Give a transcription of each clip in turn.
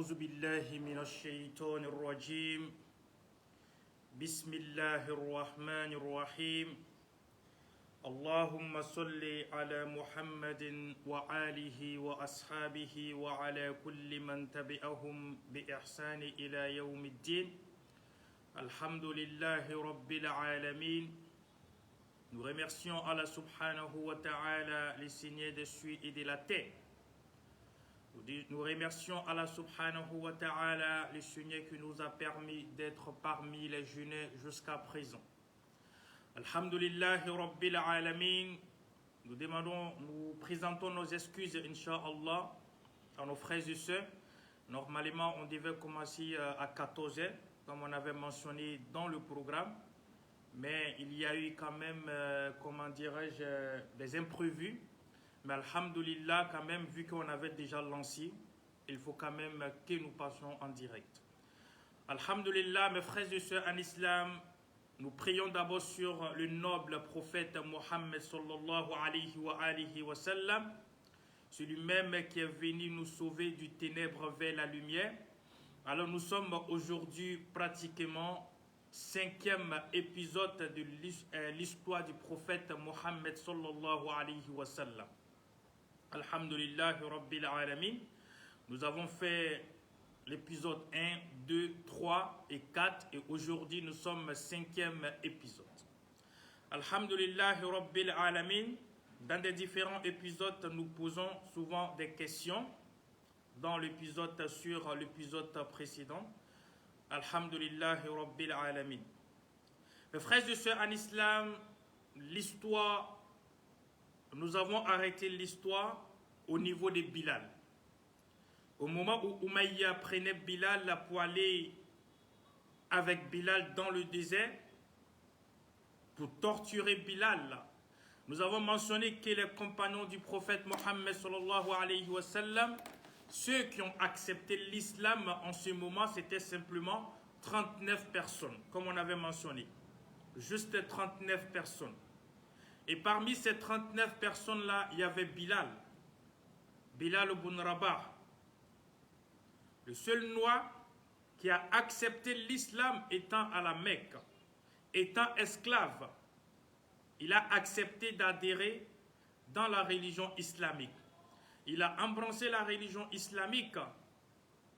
أعوذ بالله من الشيطان الرجيم بسم الله الرحمن الرحيم اللهم صل على محمد وآله وأصحابه وعلى كل من تبعهم بإحسان إلى يوم الدين الحمد لله رب العالمين. Nous remercions Allah subhanahu wa ta'ala, le Seigneur des cieux et de la terre. Nous remercions Allah subhanahu wa ta'ala, le Seigneur qui nous a permis d'être parmi les jeunes jusqu'à présent. Alhamdulillahi Rabbil Alamin. Nous présentons nos excuses, Inch'Allah, à nos frères et sœurs. Normalement, on devait commencer à 14h, comme on avait mentionné dans le programme. Mais il y a eu quand même, des imprévus. Mais alhamdoulilah, quand même, vu qu'on avait déjà lancé, il faut quand même que nous passions en direct. Alhamdoulilah, mes frères et sœurs en islam, nous prions d'abord sur le noble prophète Mohammed sallallahu alayhi wa sallam, celui-même qui est venu nous sauver du ténèbre vers la lumière. Alors nous sommes aujourd'hui pratiquement 5e épisode de l'histoire du prophète Mohammed sallallahu alayhi wa sallam. Alhamdulillahi Rabbil Alamin. Nous avons fait l'épisode 1, 2, 3 et 4 et aujourd'hui nous sommes 5e épisode. Alhamdulillahi Rabbil Alamin. Dans des différents épisodes, nous posons souvent des questions. Dans l'épisode précédent, Alhamdulillahi Rabbil Alamin. Mes frères et sœurs en islam, l'histoire, nous avons arrêté l'histoire au niveau de Bilal. Au moment où Umayya prenait Bilal pour aller avec Bilal dans le désert, pour torturer Bilal, nous avons mentionné que les compagnons du prophète Mohammed sallallahu alayhi wa sallam, ceux qui ont accepté l'islam en ce moment, c'était simplement 39 personnes, comme on avait mentionné. Juste 39 personnes. Et parmi ces 39 personnes-là, il y avait Bilal. Bilal ibn Rabah. Le seul noir qui a accepté l'islam étant à la Mecque, étant esclave. Il a accepté d'adhérer dans la religion islamique. Il a embrassé la religion islamique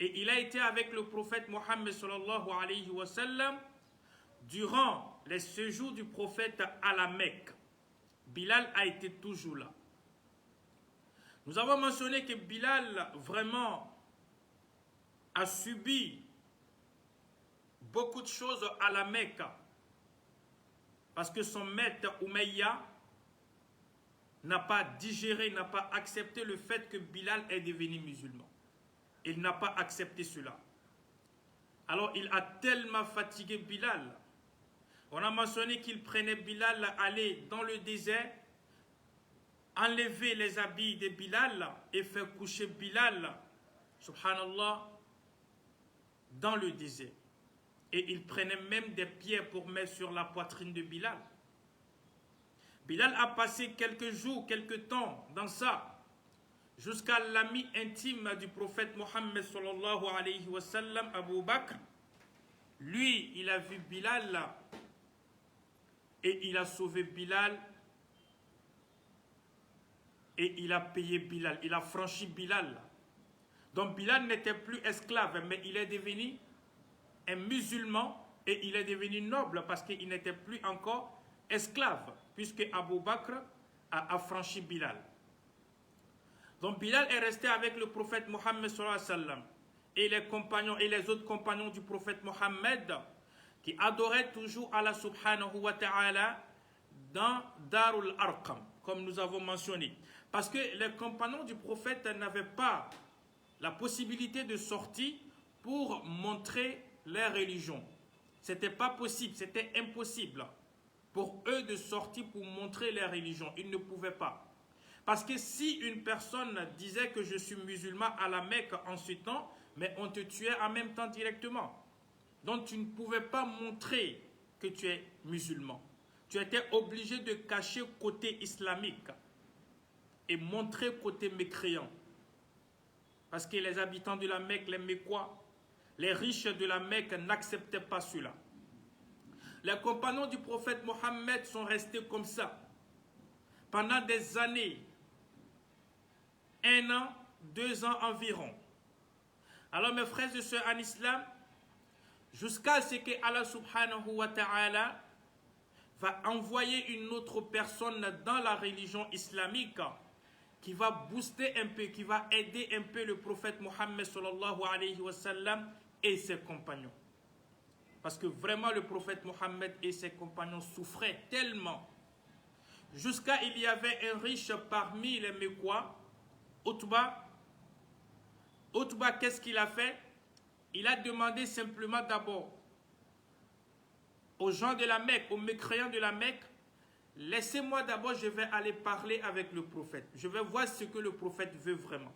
et il a été avec le prophète Mohammed sallallahu alayhi wa sallam durant les séjours du prophète à la Mecque. Bilal a été toujours là. Nous avons mentionné que Bilal vraiment a subi beaucoup de choses à la Mecque parce que son maître Umayya n'a pas digéré, n'a pas accepté le fait que Bilal est devenu musulman. Il n'a pas accepté cela. Alors il a tellement fatigué Bilal. On a mentionné qu'il prenait Bilal, aller dans le désert, enlever les habits de Bilal et faire coucher Bilal, subhanallah, dans le désert. Et il prenait même des pierres pour mettre sur la poitrine de Bilal. Bilal a passé quelques jours, quelques temps dans ça, jusqu'à l'ami intime du prophète Mohammed sallallahu alayhi wa sallam, Abu Bakr. Lui, il a vu Bilal et il a sauvé Bilal et il a payé Bilal, il a franchi Bilal. Donc Bilal n'était plus esclave, mais il est devenu un musulman et il est devenu noble parce qu'il n'était plus encore esclave, puisque Abu Bakr a affranchi Bilal. Donc Bilal est resté avec le prophète Mohammed sallallahu alayhi wa sallam et les compagnons et les autres compagnons du prophète Mohammed qui adoraient toujours Allah subhanahu wa ta'ala dans Darul Arqam, comme nous avons mentionné. Parce que les compagnons du prophète n'avaient pas la possibilité de sortir pour montrer leur religion. Ce n'était pas possible, c'était impossible pour eux de sortir pour montrer leur religion. Ils ne pouvaient pas. Parce que si une personne disait que je suis musulman à la Mecque en ce temps, mais on te tuait en même temps directement. Donc tu ne pouvais pas montrer que tu es musulman. Tu étais obligé de cacher côté islamique et montrer côté mécréant. Parce que les habitants de la Mecque, les Mécois, les riches de la Mecque n'acceptaient pas cela. Les compagnons du prophète Mohammed sont restés comme ça pendant des années, 1 an, 2 ans environ. Alors mes frères et sœurs en islam, jusqu'à ce que Allah subhanahu wa ta'ala va envoyer une autre personne dans la religion islamique qui va booster un peu, qui va aider un peu le prophète Mohammed sallallahu alayhi wa sallam et ses compagnons. Parce que vraiment le prophète Mohammed et ses compagnons souffraient tellement. Jusqu'à il y avait un riche parmi les Mécois, Utba. Utba, qu'est-ce qu'il a fait? Il a demandé simplement d'abord aux gens de la Mecque, aux mécréants de la Mecque, laissez-moi d'abord, je vais aller parler avec le prophète. Je vais voir ce que le prophète veut vraiment.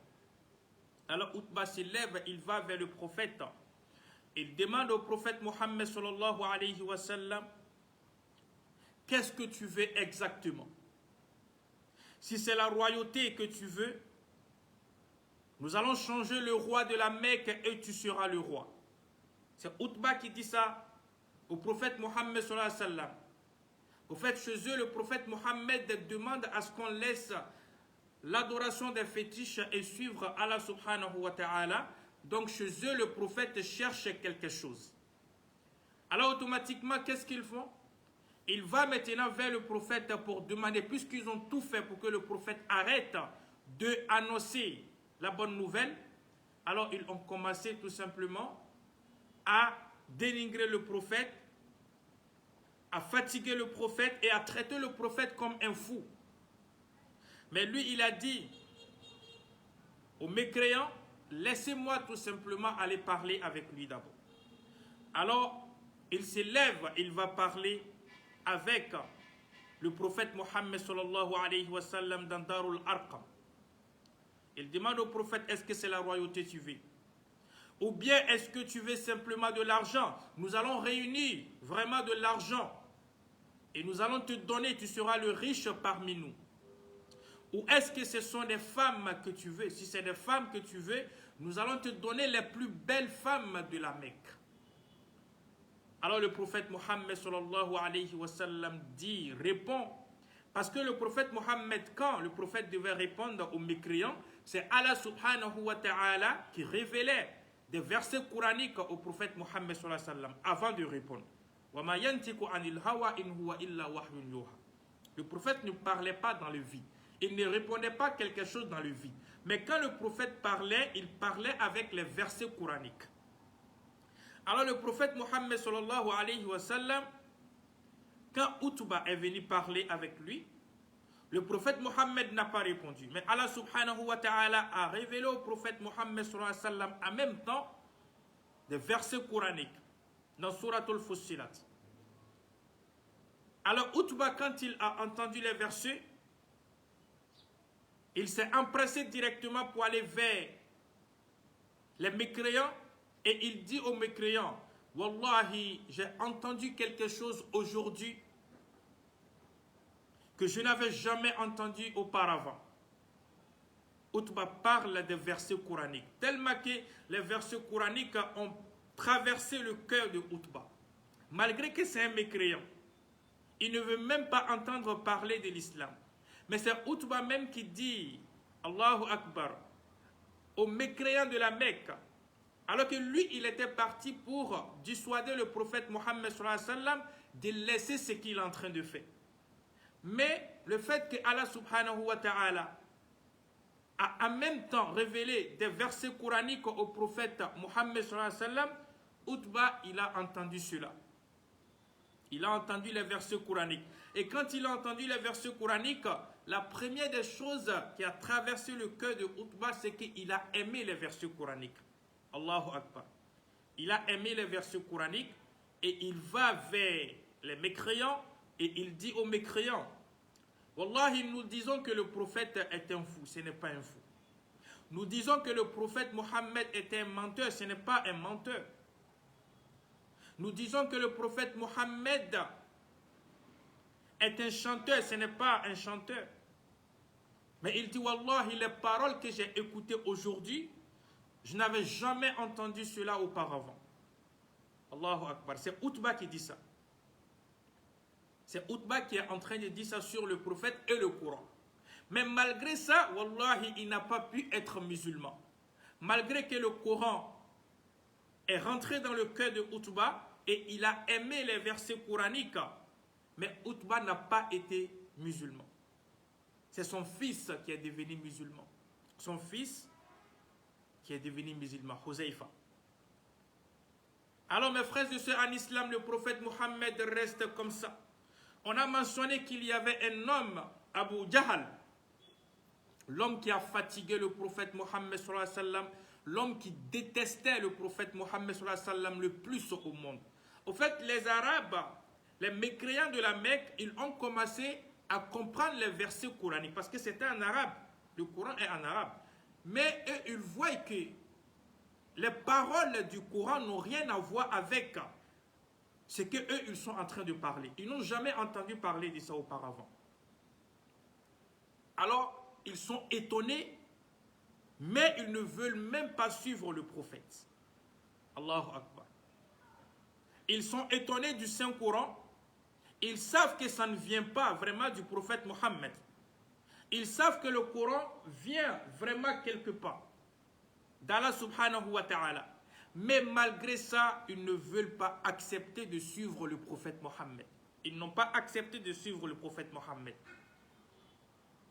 Alors Utba se lève, il va vers le prophète. Il demande au prophète Mohammed sallallahu alayhi wa sallam, qu'est-ce que tu veux exactement? Si c'est la royauté que tu veux, nous allons changer le roi de la Mecque et tu seras le roi. C'est Utba qui dit ça au prophète Mohammed sallallahu alayhi wa sallam. Au fait, chez eux, le prophète Mohammed demande à ce qu'on laisse l'adoration des fétiches et suivre Allah subhanahu wa ta'ala. Donc chez eux, le prophète cherche quelque chose. Alors automatiquement, qu'est-ce qu'ils font? Il va maintenant vers le prophète pour demander, puisqu'ils ont tout fait pour que le prophète arrête d'annoncer la bonne nouvelle, alors ils ont commencé tout simplement à dénigrer le prophète, à fatiguer le prophète et à traiter le prophète comme un fou. Mais lui, il a dit aux mécréants, laissez-moi tout simplement aller parler avec lui d'abord. Alors, il se lève, il va parler avec le prophète Mohammed sallallahu alayhi wa sallam dans Darul Arqam. Il demande au prophète, est-ce que c'est la royauté que tu veux? Ou bien est-ce que tu veux simplement de l'argent? Nous allons réunir vraiment de l'argent et nous allons te donner, tu seras le riche parmi nous. Ou est-ce que ce sont des femmes que tu veux? Si c'est des femmes que tu veux, nous allons te donner les plus belles femmes de la Mecque. Alors le prophète Mohammed sallallahu alayhi wa sallam dit, répond, parce que le prophète Mohammed, quand le prophète devait répondre aux mécréants, c'est Allah subhanahu wa ta'ala qui révélait des versets coraniques au prophète Mohammed sallallahu alayhi wa sallam avant de répondre. Le prophète ne parlait pas dans le vide. Il ne répondait pas quelque chose dans le vide. Mais quand le prophète parlait, il parlait avec les versets coraniques. Alors le prophète Mohammed sallallahu alayhi wa sallam, quand Utba est venu parler avec lui, le prophète Mohammed n'a pas répondu. Mais Allah subhanahu wa ta'ala a révélé au prophète Mohammed sallallahu alayhi wa sallam en même temps des versets coraniques dans Suratul Fussilat. Alors Utba, quand il a entendu les versets, il s'est empressé directement pour aller vers les mécréants et il dit aux mécréants, Wallahi, j'ai entendu quelque chose aujourd'hui que je n'avais jamais entendu auparavant. Utba parle des versets coraniques, tellement que les versets coraniques ont traversé le cœur de Utba. Malgré que c'est un mécréant, il ne veut même pas entendre parler de l'islam. Mais c'est Utba même qui dit, Allahu Akbar, aux mécréants de la Mecque, alors que lui, il était parti pour dissuader le prophète Mohammed sallallahu alayhi wa sallam de laisser ce qu'il est en train de faire. Mais le fait que Allah subhanahu wa ta'ala a en même temps révélé des versets coraniques au prophète Mohammed sallallahu alayhi wa sallam, Utba, il a entendu cela. Il a entendu les versets coraniques. Et quand il a entendu les versets coraniques, la première des choses qui a traversé le cœur de Utba, c'est qu'il a aimé les versets coraniques. Allahu Akbar. Il a aimé les versets coraniques et il va vers les mécréants et il dit aux mécréants, Wallahi, nous disons que le prophète est un fou, ce n'est pas un fou. Nous disons que le prophète Mohammed est un menteur, ce n'est pas un menteur. Nous disons que le prophète Mohammed est un chanteur, ce n'est pas un chanteur. Mais il dit, Wallahi, les paroles que j'ai écoutées aujourd'hui, Je n'avais jamais entendu cela auparavant. Allahu Akbar. C'est Utba qui dit ça. C'est Utba qui est en train de dire ça sur le prophète et le Coran. Mais malgré ça, wallahi, il n'a pas pu être musulman. Malgré que le Coran est rentré dans le cœur de Utba et il a aimé les versets coraniques, mais Utba n'a pas été musulman. C'est son fils qui est devenu musulman. Son fils qui est devenu musulman, Huzaifa. Alors mes frères et sœurs, en islam, le prophète Mohammed reste comme ça. On a mentionné qu'il y avait un homme, Abu Jahal, l'homme qui a fatigué le prophète Mohammed sallallahu alayhi wa sallam, l'homme qui détestait le prophète Mohammed sallallahu alayhi wa sallam le plus au monde. Au fait, les Arabes, les mécréants de la Mecque, ils ont commencé à comprendre les versets coraniques parce que c'était en arabe. Le Coran est en arabe. Mais eux, ils voient que les paroles du Coran n'ont rien à voir avec ce qu'eux, ils sont en train de parler. Ils n'ont jamais entendu parler de ça auparavant. Alors, ils sont étonnés, mais ils ne veulent même pas suivre le prophète. Allahu Akbar. Ils sont étonnés du Saint-Coran. Ils savent que ça ne vient pas vraiment du prophète Mohammed. Ils savent que le Coran vient vraiment quelque part d'Allah subhanahu wa ta'ala. Mais malgré ça, ils ne veulent pas accepter de suivre le prophète Mohammed. Ils n'ont pas accepté de suivre le prophète Mohammed.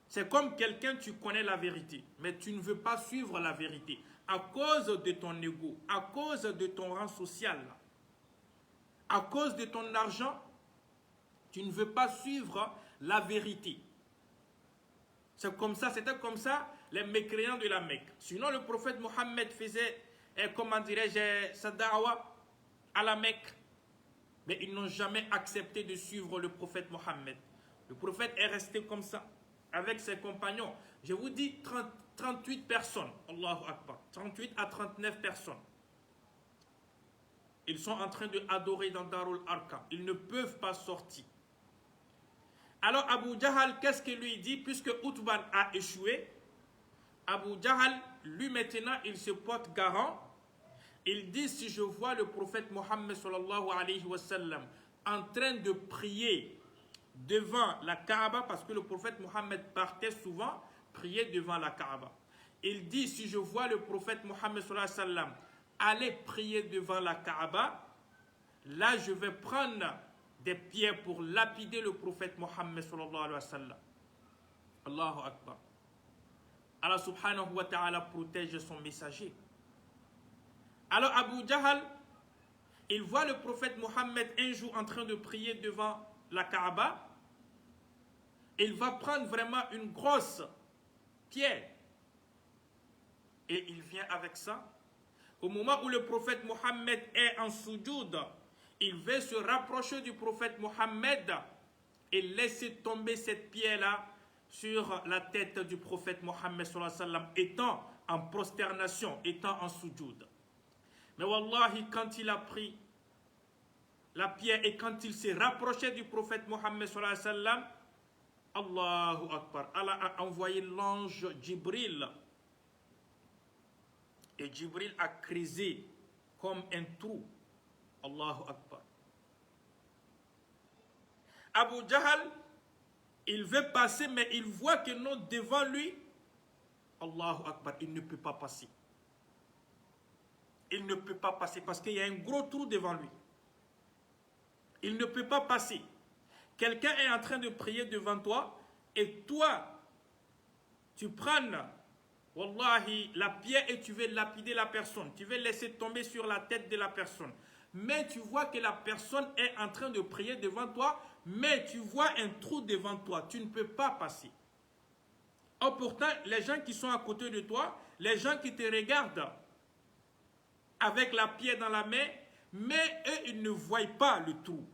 C'est comme quelqu'un, tu connais la vérité, mais tu ne veux pas suivre la vérité à cause de ton ego, à cause de ton rang social, à cause de ton argent. Tu ne veux pas suivre la vérité. C'est comme ça, c'était comme ça les mécréants de la Mecque. Sinon, le prophète Mohammed faisait, comment dirais-je, sa da'wa à la Mecque. Mais ils n'ont jamais accepté de suivre le prophète Mohammed. Le prophète est resté comme ça, avec ses compagnons. Je vous dis 38 personnes. Allahu Akbar. 38 à 39 personnes. Ils sont en train d'adorer dans Darul Arqam. Ils ne peuvent pas sortir. Alors Abu Jahal, qu'est-ce qu'il lui dit? Puisque Utban a échoué, Abu Jahal, lui maintenant, il se porte garant. Il dit, si je vois le prophète Mohammed sallallahu alayhi wa sallam en train de prier devant la Kaaba, parce que le prophète Mohammed partait souvent prier devant la Kaaba. Il dit, si je vois le prophète Mohammed sallallahu alayhi wa sallam aller prier devant la Kaaba, là je vais prendre des pierres pour lapider le prophète Mohammed sallallahu alayhi wa sallam. Allahu Akbar. Allah subhanahu wa ta'ala protège son messager. Alors Abu Jahal, il voit le prophète Mohammed un jour en train de prier devant la Kaaba. Il va prendre vraiment une grosse pierre. Et il vient avec ça. Au moment où le prophète Mohammed est en soujoud, il veut se rapprocher du prophète Mohammed et laisser tomber cette pierre-là sur la tête du prophète Mohammed sallallahu alayhi wa sallam, étant en prosternation, étant en soujoud. Mais wallahi, quand il a pris la pierre et quand il s'est rapproché du prophète Mohammed sallallahu alayhi wa sallam, Allahu Akbar, Allah a envoyé l'ange Jibril. Et Jibril a creusé comme un trou. Allahu Akbar. Abu Jahal, il veut passer, mais il voit que non, devant lui, Allahu Akbar, il ne peut pas passer. Il ne peut pas passer parce qu'il y a un gros trou devant lui. Il ne peut pas passer. Quelqu'un est en train de prier devant toi et toi, tu prends, wallahi, la pierre et tu veux lapider la personne. Tu veux laisser tomber sur la tête de la personne. Mais tu vois que la personne est en train de prier devant toi, mais tu vois un trou devant toi. Tu ne peux pas passer. Or pourtant, les gens qui sont à côté de toi, les gens qui te regardent avec la pierre dans la main, mais eux, ils ne voient pas le trou.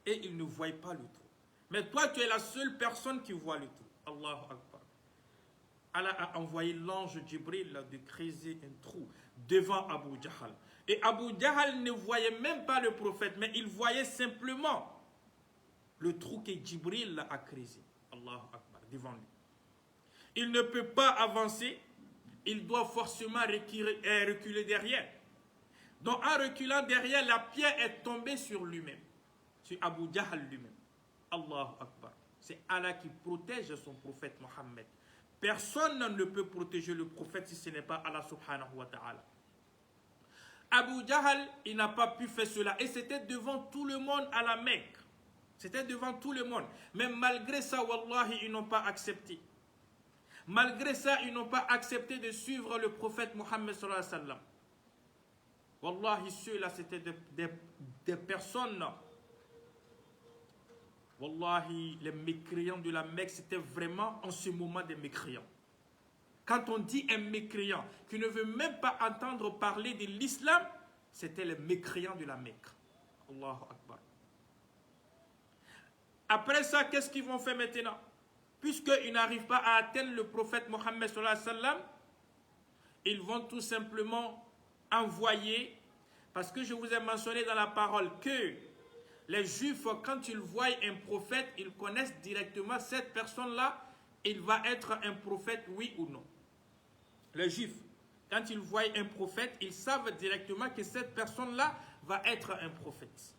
Et ils ne voient pas le trou. Mais toi, tu es la seule personne qui voit le trou. Allahu Akbar. Allah a envoyé l'ange Jibril de creuser un trou devant Abu Jahal. Et Abu Jahal ne voyait même pas le prophète, mais il voyait simplement le trou que Jibril a creusé. Allahu Akbar, devant lui. Il ne peut pas avancer il doit forcément reculer derrière. Donc en reculant derrière, la pierre est tombée sur lui-même, sur Abu Jahl lui-même. Allahu Akbar. C'est Allah qui protège son prophète Mohammed. Personne ne peut protéger le prophète si ce n'est pas Allah subhanahu wa ta'ala. Abu Jahl, il n'a pas pu faire cela. Et c'était devant tout le monde à la Mecque. C'était devant tout le monde. Mais malgré ça, wallahi, ils n'ont pas accepté. Malgré ça, ils n'ont pas accepté de suivre le prophète Mohammed sallallahu alayhi wa sallam. Wallahi, ceux-là, c'était des personnes. Wallahi, les mécréants de la Mecque, c'était vraiment en ce moment des mécréants. Quand on dit un mécréant qui ne veut même pas entendre parler de l'islam, c'était les mécréants de la Mecque. Allahu Akbar. Après ça, qu'est-ce qu'ils vont faire maintenant? Puisqu'ils n'arrivent pas à atteindre le prophète Mohammed sallallahu alayhi wa sallam, ils vont tout simplement envoyer, parce que je vous ai mentionné dans la parole que les Juifs, quand ils voient un prophète, ils connaissent directement cette personne-là, il va être un prophète, oui ou non. Les Juifs, quand ils voient un prophète, ils savent directement que cette personne-là va être un prophète.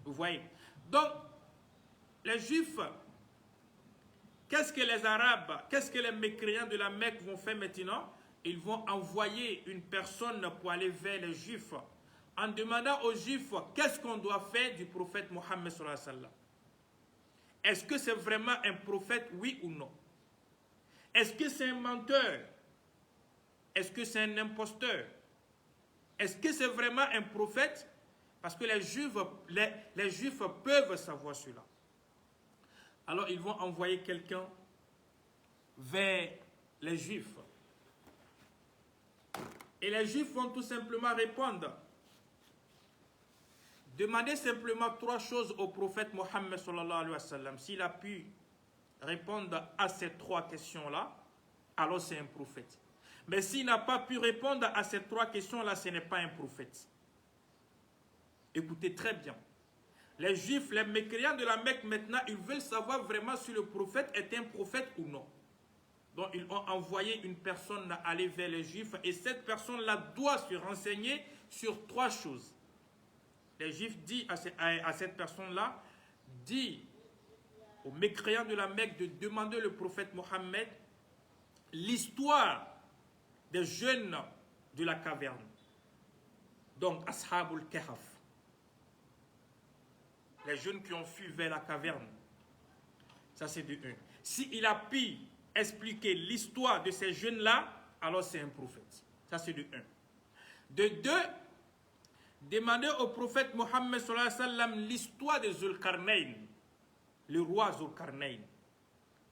Vous voyez? Donc, les Juifs, qu'est-ce que les Arabes, qu'est-ce que les mécréants de la Mecque vont faire maintenant? Ils vont envoyer une personne pour aller vers les Juifs en demandant aux Juifs qu'est-ce qu'on doit faire du prophète Mohammed sallallahu alayhi wa sallam. Est-ce que c'est vraiment un prophète, oui ou non? Est-ce que c'est un menteur? Est-ce que c'est un imposteur? Est-ce que c'est vraiment un prophète? Parce que les Juifs peuvent savoir cela. Alors ils vont envoyer quelqu'un vers les Juifs. Et les Juifs vont tout simplement répondre. Demandez simplement 3 choses au prophète Mohammed sallallahu alayhi wa sallam. S'il a pu répondre à ces 3 questions-là, alors c'est un prophète. Mais s'il n'a pas pu répondre à ces 3 questions-là, ce n'est pas un prophète. Écoutez très bien. Les Juifs, les mécréants de la Mecque maintenant, ils veulent savoir vraiment si le prophète est un prophète ou non. Donc ils ont envoyé une personne aller vers les Juifs et cette personne-là doit se renseigner sur 3 choses. Les Juifs disent à cette personne-là, dit aux mécréants de la Mecque de demander au prophète Mohammed l'histoire des jeunes de la caverne. Donc, Ashabul Kahf. Les jeunes qui ont fui vers la caverne. Ça, c'est de 1. S'il a pu expliquer l'histoire de ces jeunes-là, alors c'est un prophète. Ça, c'est de 1. De 2, demander au prophète Mohammed sallallahu alayhi wa sallam l'histoire de Zulkarnayn, le roi Zulkarnayn.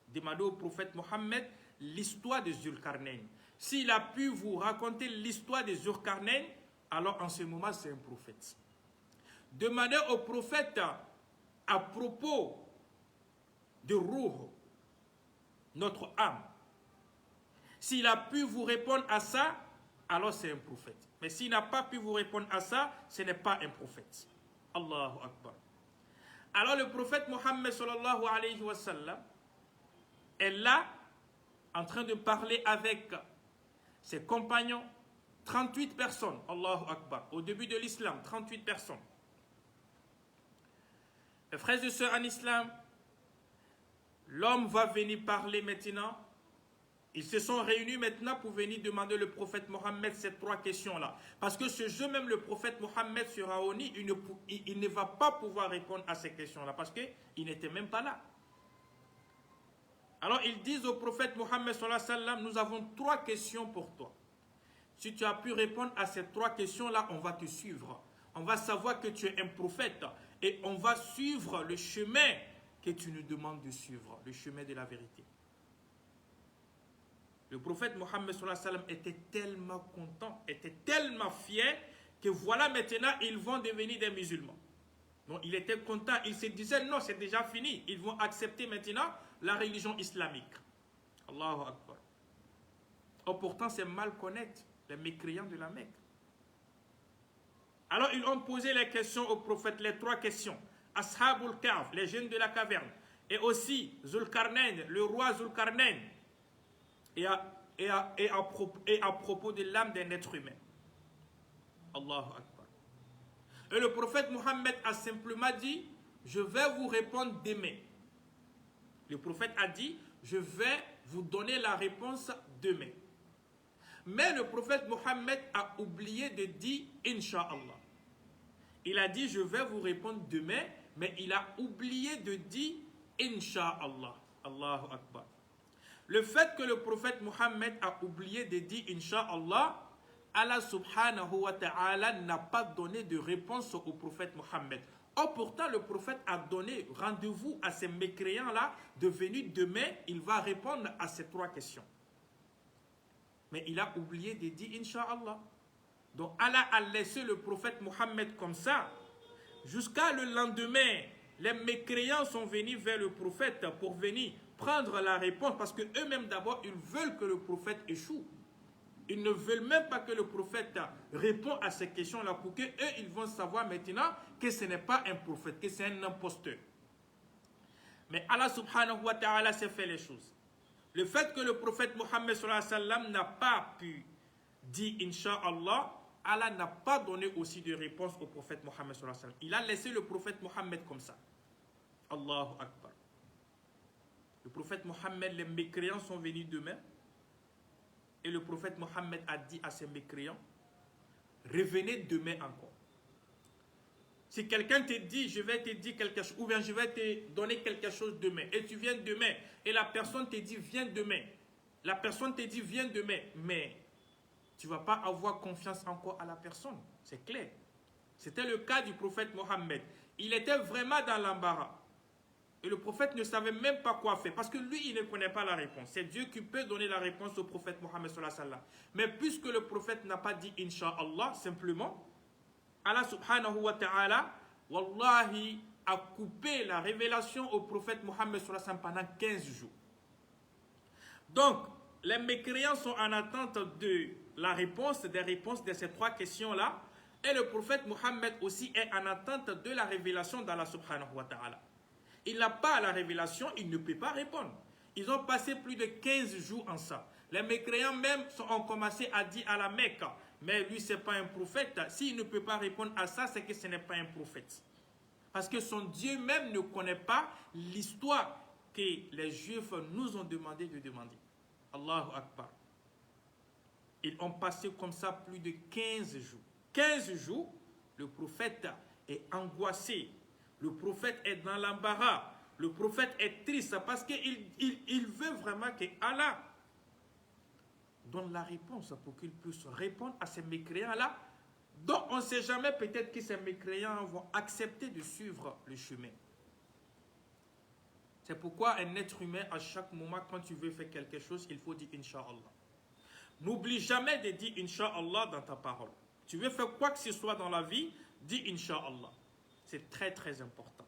Demandez au prophète Mohammed l'histoire de Zulkarnayn. S'il a pu vous raconter l'histoire de Zulkarnayn, alors en ce moment c'est un prophète. Demandez au prophète à propos de Ruh, notre âme. S'il a pu vous répondre à ça, alors c'est un prophète. Mais s'il n'a pas pu vous répondre à ça, ce n'est pas un prophète. Allahu Akbar. Alors le prophète Mohammed sallallahu alayhi wa sallam est là, en train de parler avec ses compagnons, 38 personnes, Allahu Akbar. Au début de l'islam, 38 personnes. Les frères et sœurs en islam, l'homme va venir parler maintenant. Ils se sont réunis maintenant pour venir demander au prophète Mohammed ces 3 questions-là. Parce que ce jour même, le prophète Mohammed sera réuni, il ne va pas pouvoir répondre à ces questions-là parce qu'il n'était même pas là. Alors ils disent au prophète Mohammed sallallahu alayhi wa sallam, nous avons 3 questions pour toi. Si tu as pu répondre à ces 3 questions-là, on va te suivre. On va savoir que tu es un prophète et on va suivre le chemin que tu nous demandes de suivre, le chemin de la vérité. Le prophète Mohammed sallallahu alayhi wa sallam était tellement content, était tellement fier que voilà maintenant ils vont devenir des musulmans. Donc il était content, il se disait non c'est déjà fini, ils vont accepter maintenant la religion islamique. Allahu Akbar. Or pourtant c'est mal connaître les mécréants de la Mecque. Alors ils ont posé les questions au prophète, les 3 questions. Ashabul Kahf, les jeunes de la caverne. Et aussi Zulkarnayn, le roi Zulkarnayn. Et à propos de l'âme d'un être humain. Allahu Akbar. Et le prophète Mohammed a simplement dit, je vais vous répondre demain. Le prophète a dit, je vais vous donner la réponse demain. Mais le prophète Mohammed a oublié de dire Inch'Allah. Il a dit, je vais vous répondre demain, mais il a oublié de dire Inch'Allah. Allahu Akbar. Le fait que le prophète Mohammed a oublié de dire Inch'Allah, Allah subhanahu wa ta'ala n'a pas donné de réponse au prophète Mohammed. Or pourtant le prophète a donné rendez-vous à ces mécréants-là de venir demain, il va répondre à ces 3 questions. Mais il a oublié de dire Inch'Allah. Donc Allah a laissé le prophète Mohammed comme ça. Jusqu'à le lendemain, les mécréants sont venus vers le prophète pour venir prendre la réponse. Parce qu'eux-mêmes d'abord, ils veulent que le prophète échoue. Ils ne veulent même pas que le prophète réponde à ces questions-là pour qu'eux, ils vont savoir maintenant que ce n'est pas un prophète, que c'est un imposteur. Mais Allah subhanahu wa ta'ala s'est fait les choses. Le fait que le prophète Mohammed sallallahu alayhi wa sallam n'a pas pu dire Inch'Allah, Allah n'a pas donné aussi de réponse au prophète Mohammed sallallahu alayhi wa sallam. Il a laissé le prophète Mohammed comme ça. Allahu Akbar. Le prophète Mohammed, les mécréants sont venus demain. Et le prophète Mohammed a dit à ses mécréants, revenez demain encore. Si quelqu'un te dit, je vais te dire quelque chose, ou bien je vais te donner quelque chose demain, et tu viens demain, et la personne te dit, viens demain. La personne te dit, viens demain, mais tu ne vas pas avoir confiance encore à la personne. C'est clair. C'était le cas du prophète Mohammed. Il était vraiment dans l'embarras. Et le prophète ne savait même pas quoi faire. Parce que lui, il ne connaît pas la réponse. C'est Dieu qui peut donner la réponse au prophète Mohammed sallallahu alayhi wa sallam. Mais puisque le prophète n'a pas dit Inch'Allah, simplement, Allah subhanahu wa ta'ala, wallahi, a coupé la révélation au prophète Mohammed sallallahu alayhi wa sallam pendant 15 jours. Donc, les mécréants sont en attente de la réponse, des réponses de ces 3 questions-là. Et le prophète Mohammed aussi est en attente de la révélation d'Allah subhanahu wa ta'ala. Il n'a pas la révélation, il ne peut pas répondre. Ils ont passé plus de 15 jours ensemble. Les mécréants même ont commencé à dire à la Mecque, mais lui, ce n'est pas un prophète. S'il ne peut pas répondre à ça, c'est que ce n'est pas un prophète. Parce que son Dieu même ne connaît pas l'histoire que les Juifs nous ont demandé de demander. Allahu Akbar. Ils ont passé comme ça plus de 15 jours. 15 jours, le prophète est angoissé. Le prophète est dans l'embarras. Le prophète est triste parce qu'il veut vraiment que Allah donne la réponse pour qu'il puisse répondre à ces mécréants-là. Donc on ne sait jamais, peut-être que ces mécréants vont accepter de suivre le chemin. C'est pourquoi un être humain, à chaque moment, quand tu veux faire quelque chose, il faut dire Inch'Allah. N'oublie jamais de dire Inch'Allah dans ta parole. Tu veux faire quoi que ce soit dans la vie, dis Inch'Allah. C'est très très important.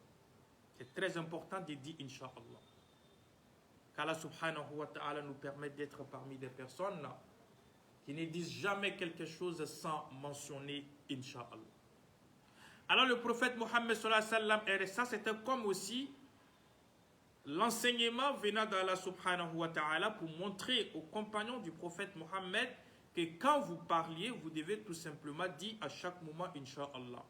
C'est très important de dire Inch'Allah. Qu'Allah subhanahu wa ta'ala nous permette d'être parmi des personnes qui ne disent jamais quelque chose sans mentionner Inch'Allah. Alors le prophète Mohammed sallallahu alayhi wa sallam, et ça c'était comme aussi l'enseignement venant d'Allah subhanahu wa ta'ala pour montrer aux compagnons du prophète Mohammed que quand vous parliez, vous devez tout simplement dire à chaque moment Inch'Allah.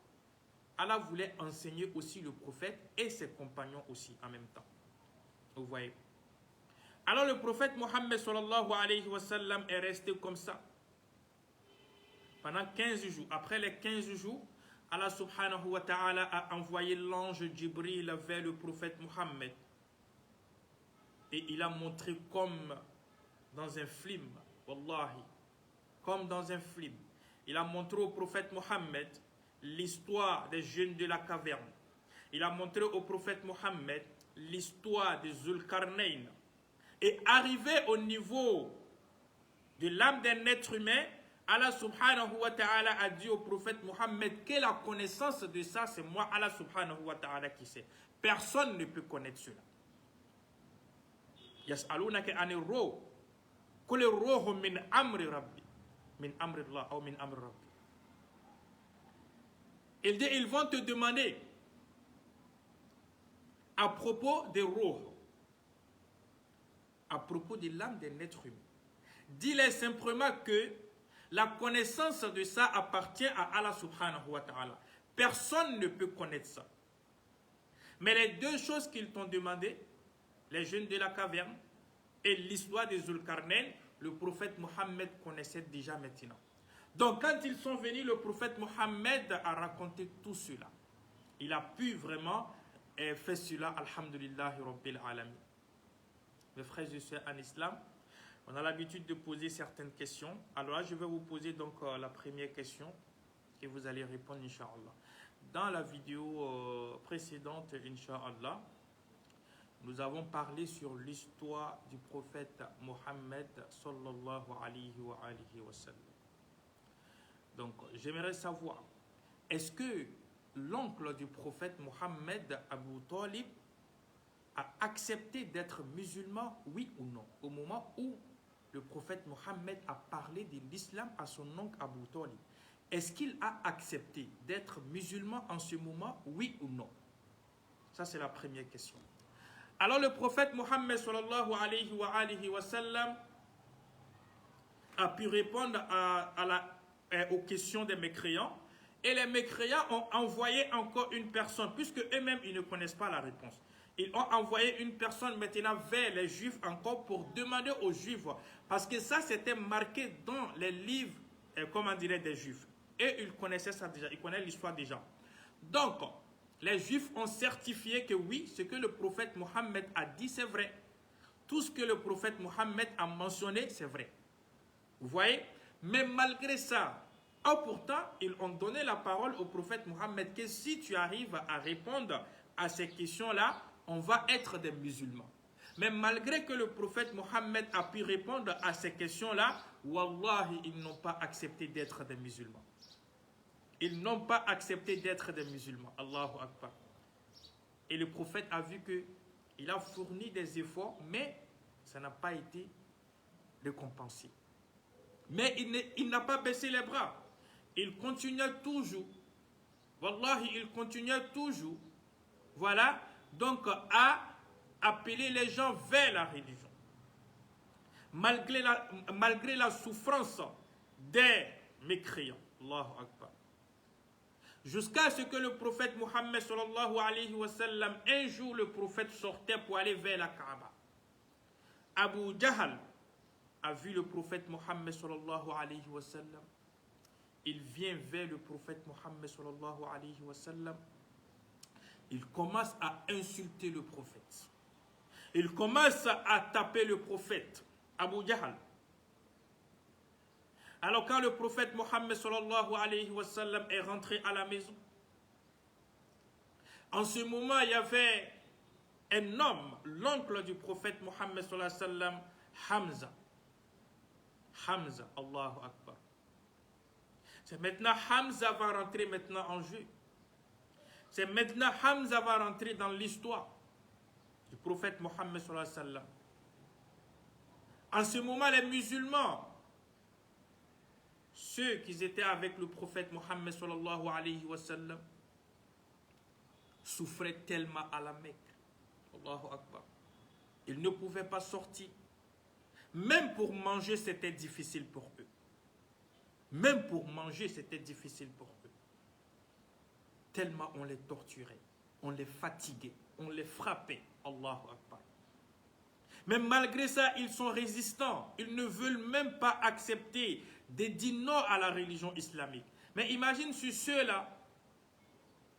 Allah voulait enseigner aussi le prophète et ses compagnons aussi en même temps. Vous voyez. Alors le prophète Mohammed sallallahu alayhi wa sallam est resté comme ça pendant 15 jours. Après les 15 jours, Allah subhanahu wa ta'ala a envoyé l'ange Jibril vers le prophète Mohammed. Et il a montré comme dans un film, wallahi, comme dans un film. Il a montré au prophète Mohammed l'histoire des jeunes de la caverne. Il a montré au prophète Mohammed l'histoire de Zulkarnain. Et arrivé au niveau de l'âme d'un être humain, Allah subhanahu wa ta'ala a dit au prophète Mohammed que la connaissance de ça, c'est moi, Allah subhanahu wa ta'ala, qui sait. Personne ne peut connaître cela. Yas'alunaka anir ruh. Qul ar-ruhu min amri rabbi. Min amri Allah ou min amri rabbi. Il dit, ils vont te demander à propos des ruh, à propos de l'âme d'un être humain. Dis-les simplement que la connaissance de ça appartient à Allah subhanahu wa ta'ala. Personne ne peut connaître ça. Mais les deux choses qu'ils t'ont demandé, les jeunes de la caverne et l'histoire des Zulkarnain, le prophète Mohammed connaissait déjà maintenant. Donc quand ils sont venus, le prophète Mohammed a raconté tout cela. Il a pu vraiment faire cela, alhamdulillahi rabbil alamin. Mes frères et sœurs en islam, on a l'habitude de poser certaines questions. Alors là, je vais vous poser donc la première question et vous allez répondre, Inch'Allah. Dans la vidéo précédente, Inch'Allah, nous avons parlé sur l'histoire du prophète Mohammed sallallahu alayhi wa sallam. Donc, j'aimerais savoir, est-ce que l'oncle du prophète Mohammed, Abu Talib, a accepté d'être musulman, oui ou non, au moment où le prophète Mohammed a parlé de l'islam à son oncle Abu Talib? Est-ce qu'il a accepté d'être musulman en ce moment, oui ou non? Ça, c'est la première question. Alors, le prophète Mohammed sallallahu alayhi wa sallam a pu répondre aux questions des mécréants. Et les mécréants ont envoyé encore une personne, puisque eux-mêmes, ils ne connaissent pas la réponse. Ils ont envoyé une personne maintenant vers les Juifs encore pour demander aux Juifs, parce que ça, c'était marqué dans les livres, comment dirait des Juifs. Et ils connaissaient ça déjà, ils connaissent l'histoire déjà. Donc, les Juifs ont certifié que oui, ce que le prophète Mohammed a dit, c'est vrai. Tout ce que le prophète Mohammed a mentionné, c'est vrai. Vous voyez? Mais malgré ça, pourtant, ils ont donné la parole au prophète Mohammed que si tu arrives à répondre à ces questions-là, on va être des musulmans. Mais malgré que le prophète Mohammed a pu répondre à ces questions-là, wallahi, ils n'ont pas accepté d'être des musulmans. Ils n'ont pas accepté d'être des musulmans. Allahu Akbar. Et le prophète a vu qu'il a fourni des efforts, mais ça n'a pas été récompensé. Mais il n'a pas baissé les bras. Il continuait toujours. Wallahi, il continuait toujours. Voilà. Donc, à appeler les gens vers la religion. Malgré la souffrance des mécréants. Allahu Akbar. Jusqu'à ce que le prophète Mohammed sallallahu alayhi wa sallam, un jour le prophète sortait pour aller vers la Kaaba. Abu Jahl a vu le prophète Mohammed sallallahu alayhi wa sallam. Il vient vers le prophète Mohammed sallallahu alayhi wa sallam. Il commence à insulter le prophète. Il commence à taper le prophète, Abu Jahl. Alors quand le prophète Mohammed sallallahu alayhi wa sallam est rentré à la maison, en ce moment il y avait un homme, l'oncle du prophète Mohammed sallallahu alayhi wa sallam, Hamza. Hamza, Allahu Akbar. C'est maintenant Hamza va rentrer maintenant en jeu. C'est maintenant Hamza va rentrer dans l'histoire du prophète Mohammed sallallahu alayhi wa sallam. En ce moment, les musulmans, ceux qui étaient avec le prophète Mohammed sallallahu alayhi wa sallam, souffraient tellement à la Mecque. Allahu Akbar. Ils ne pouvaient pas sortir. Même pour manger, c'était difficile pour eux. Même pour manger, c'était difficile pour eux. Tellement on les torturait, on les fatiguait, on les frappait. Allahu Akbar. Mais malgré ça, ils sont résistants. Ils ne veulent même pas accepter de dire non à la religion islamique. Mais imagine si ceux-là,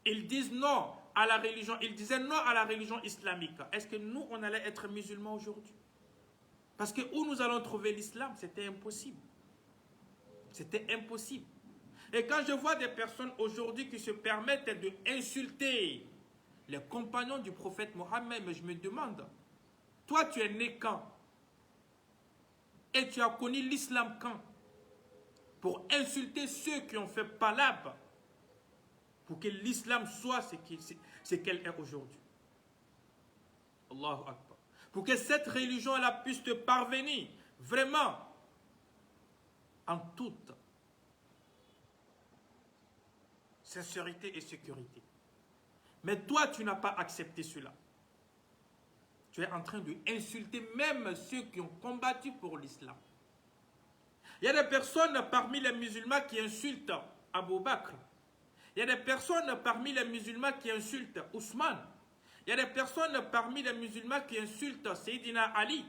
ils disent non à la religion, ils disaient non à la religion islamique. Est-ce que nous, on allait être musulmans aujourd'hui? Parce que où nous allons trouver l'islam, c'était impossible. C'était impossible. Et quand je vois des personnes aujourd'hui qui se permettent d'insulter les compagnons du prophète Mohammed, mais je me demande, toi tu es né quand? Et tu as connu l'islam quand? Pour insulter ceux qui ont fait palabre pour que l'islam soit ce qu'elle est aujourd'hui. Allahu Akbar. Pour que cette religion-là puisse te parvenir vraiment en toute sincérité et sécurité. Mais toi, tu n'as pas accepté cela. Tu es en train d'insulter même ceux qui ont combattu pour l'islam. Il y a des personnes parmi les musulmans qui insultent Abu Bakr. Il y a des personnes parmi les musulmans qui insultent Ousmane. Il y a des personnes parmi les musulmans qui insultent Sayyidina Ali.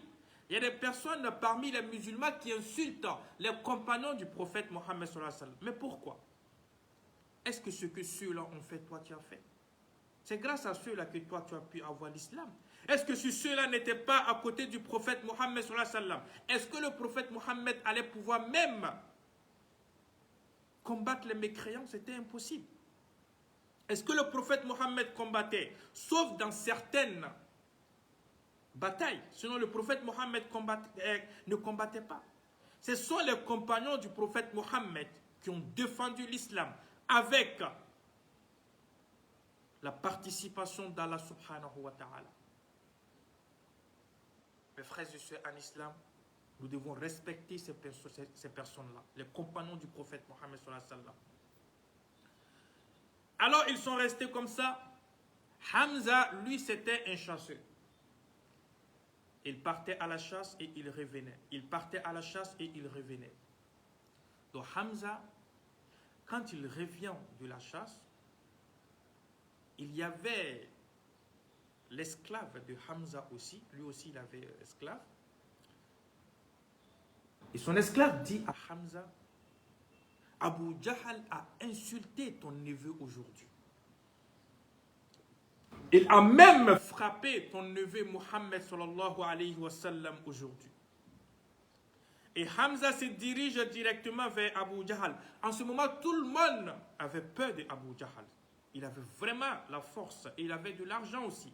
Il y a des personnes parmi les musulmans qui insultent les compagnons du prophète Mohammed sallallahu alayhi wa sallam. Mais pourquoi? Est-ce que ce que ceux-là ont fait, toi tu as fait? C'est grâce à ceux-là que toi tu as pu avoir l'islam. Est-ce que si ceux-là n'étaient pas à côté du prophète Mohammed sallallahu alayhi wa sallam, est-ce que le prophète Mohammed allait pouvoir même combattre les mécréants? C'était impossible. Est-ce que le prophète Mohammed combattait? Sauf dans certaines batailles. Sinon le prophète Mohammed ne combattait pas. Ce sont les compagnons du prophète Mohammed qui ont défendu l'islam avec la participation d'Allah subhanahu wa ta'ala. Mes frères et sœurs en islam, nous devons respecter ces personnes-là, les compagnons du prophète Mohammed sallallahu alayhi wa sallam. Alors ils sont restés comme ça. Hamza, lui, c'était un chasseur. Il partait à la chasse et il revenait. Il partait à la chasse et il revenait. Donc Hamza, quand il revient de la chasse, il y avait l'esclave de Hamza aussi. Lui aussi, il avait esclave. Et son esclave dit à Hamza, Abu Jahl a insulté ton neveu aujourd'hui. Il a même frappé ton neveu Mohammed sallallahu alayhi wa sallam aujourd'hui. Et Hamza se dirige directement vers Abu Jahl. En ce moment, tout le monde avait peur de Abu Jahl. Il avait vraiment la force et il avait de l'argent aussi.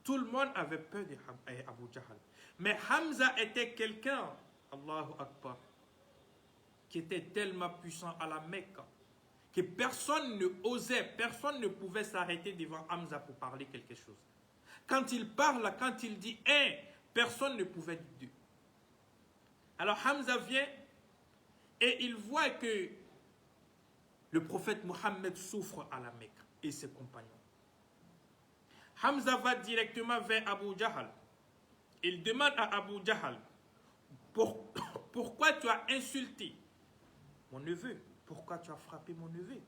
Tout le monde avait peur de Abu Jahl. Mais Hamza était quelqu'un, Allahu Akbar, qui était tellement puissant à la Mecque que personne ne osait, personne ne pouvait s'arrêter devant Hamza pour parler quelque chose. Quand il parle, quand il dit un, personne ne pouvait dire deux. Alors Hamza vient et il voit que le prophète Mohammed souffre à la Mecque et ses compagnons. Hamza va directement vers Abu Jahl. Il demande à Abu Jahl, pourquoi tu as insulté mon neveu? Pourquoi tu as frappé mon neveu?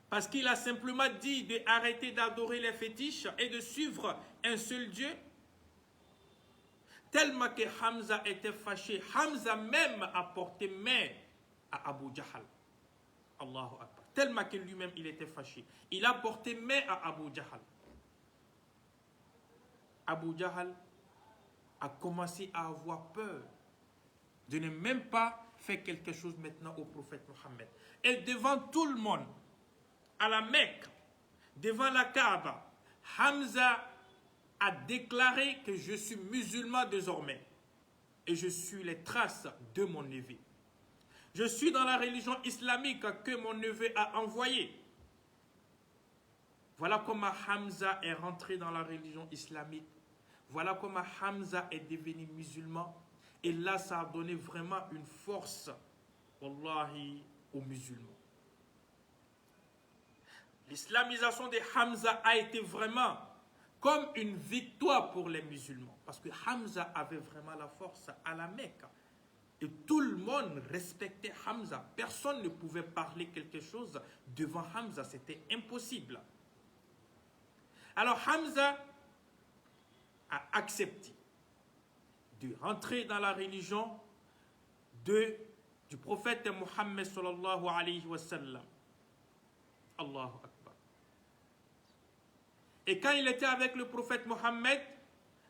Parce qu'il a simplement dit d'arrêter d'adorer les fétiches et de suivre un seul Dieu. Tellement que Hamza était fâché. Hamza même a porté main à Abu Jahl. Allahu Akbar. Tellement que lui-même il était fâché. Il a porté main à Abu Jahl. Abu Jahl a commencé à avoir peur de ne même pas faire quelque chose maintenant au prophète Mohammed. Et devant tout le monde, à la Mecque, devant la Kaaba, Hamza a déclaré que je suis musulman désormais et je suis les traces de mon neveu. Je suis dans la religion islamique que mon neveu a envoyée. Voilà comment Hamza est rentré dans la religion islamique. Voilà comment Hamza est devenu musulman. Et là, ça a donné vraiment une force, wallahi, aux musulmans. L'islamisation de Hamza a été vraiment comme une victoire pour les musulmans. Parce que Hamza avait vraiment la force à la Mecque. Et tout le monde respectait Hamza. Personne ne pouvait parler quelque chose devant Hamza. C'était impossible. Alors Hamza a accepté de rentrer dans la religion du prophète Mohammed sallallahu alayhi wa sallam. Allahu Akbar. Et quand il était avec le prophète Mohammed,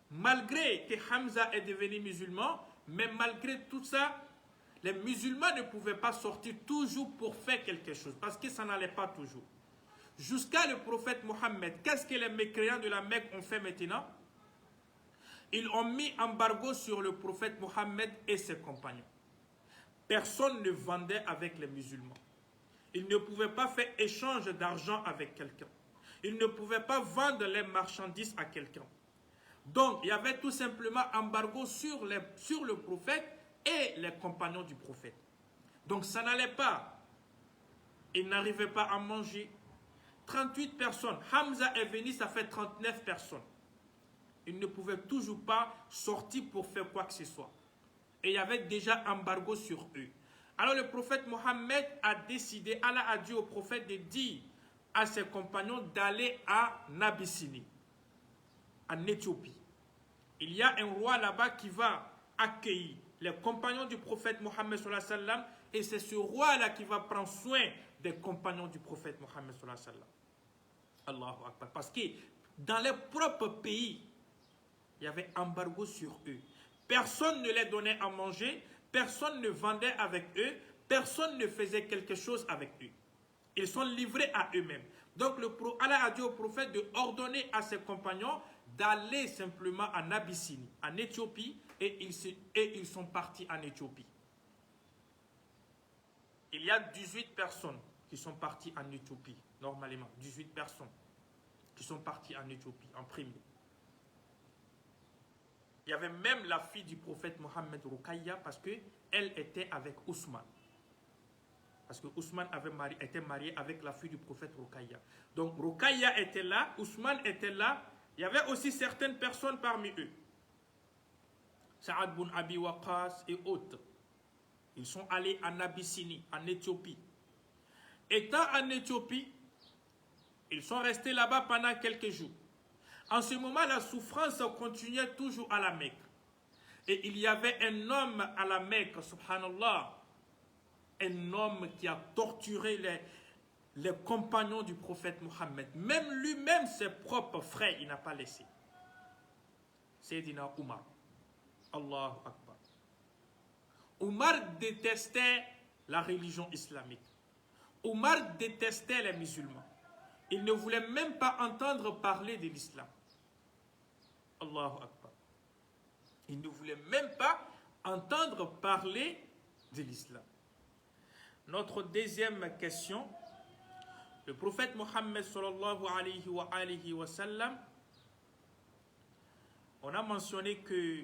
malgré que Hamza est devenu musulman, mais malgré tout ça, les musulmans ne pouvaient pas sortir toujours pour faire quelque chose, parce que ça n'allait pas toujours. Jusqu'à le prophète Mohammed, qu'est-ce que les mécréants de la Mecque ont fait maintenant? Ils ont mis embargo sur le prophète Mohammed et ses compagnons. Personne ne vendait avec les musulmans. Ils ne pouvaient pas faire échange d'argent avec quelqu'un. Ils ne pouvaient pas vendre les marchandises à quelqu'un. Donc, il y avait tout simplement embargo sur le prophète et les compagnons du prophète. Donc, ça n'allait pas. Ils n'arrivaient pas à manger. 38 personnes. Hamza est venu, ça fait 39 personnes. Ils ne pouvaient toujours pas sortir pour faire quoi que ce soit. Et il y avait déjà embargo sur eux. Alors le prophète Mohammed a décidé, Allah a dit au prophète de dire à ses compagnons d'aller en Abyssinie, en Éthiopie. Il y a un roi là-bas qui va accueillir les compagnons du prophète Mohammed sallallahu alayhi wa sallam, et c'est ce roi-là qui va prendre soin des compagnons du prophète Mohammed sallallahu alayhi wa sallam. Allahu Akbar. Parce que dans leur propre pays, il y avait embargo sur eux. Personne ne les donnait à manger, personne ne vendait avec eux, personne ne faisait quelque chose avec eux. Ils sont livrés à eux-mêmes. Donc Allah a dit au prophète de ordonner à ses compagnons d'aller simplement en Abyssinie, en Éthiopie, et ils sont partis en Éthiopie. Il y a 18 personnes qui sont parties en Éthiopie, normalement. 18 personnes qui sont parties en Éthiopie, en premier. Il y avait même la fille du prophète Mohammed, Ruqayya, parce qu'elle était avec Ousmane. Parce que Ousmane était marié avec la fille du prophète Ruqayya. Donc Ruqayya était là, Ousmane était là. Il y avait aussi certaines personnes parmi eux. Saad bin Abi Waqqas et autres. Ils sont allés en Abyssinie, en Éthiopie. Étant en Éthiopie, ils sont restés là-bas pendant quelques jours. En ce moment, la souffrance continuait toujours à la Mecque. Et il y avait un homme à la Mecque, subhanallah, un homme qui a torturé les compagnons du prophète Mohammed. Même lui-même, ses propres frères, il n'a pas laissé. Sayyidina Omar. Allahu Akbar. Omar détestait la religion islamique. Omar détestait les musulmans. Il ne voulait même pas entendre parler de l'islam. Allahu Akbar. Il ne voulait même pas entendre parler de l'islam. Notre deuxième question, le prophète Mohammed sallallahu alayhi wa sallam, on a mentionné que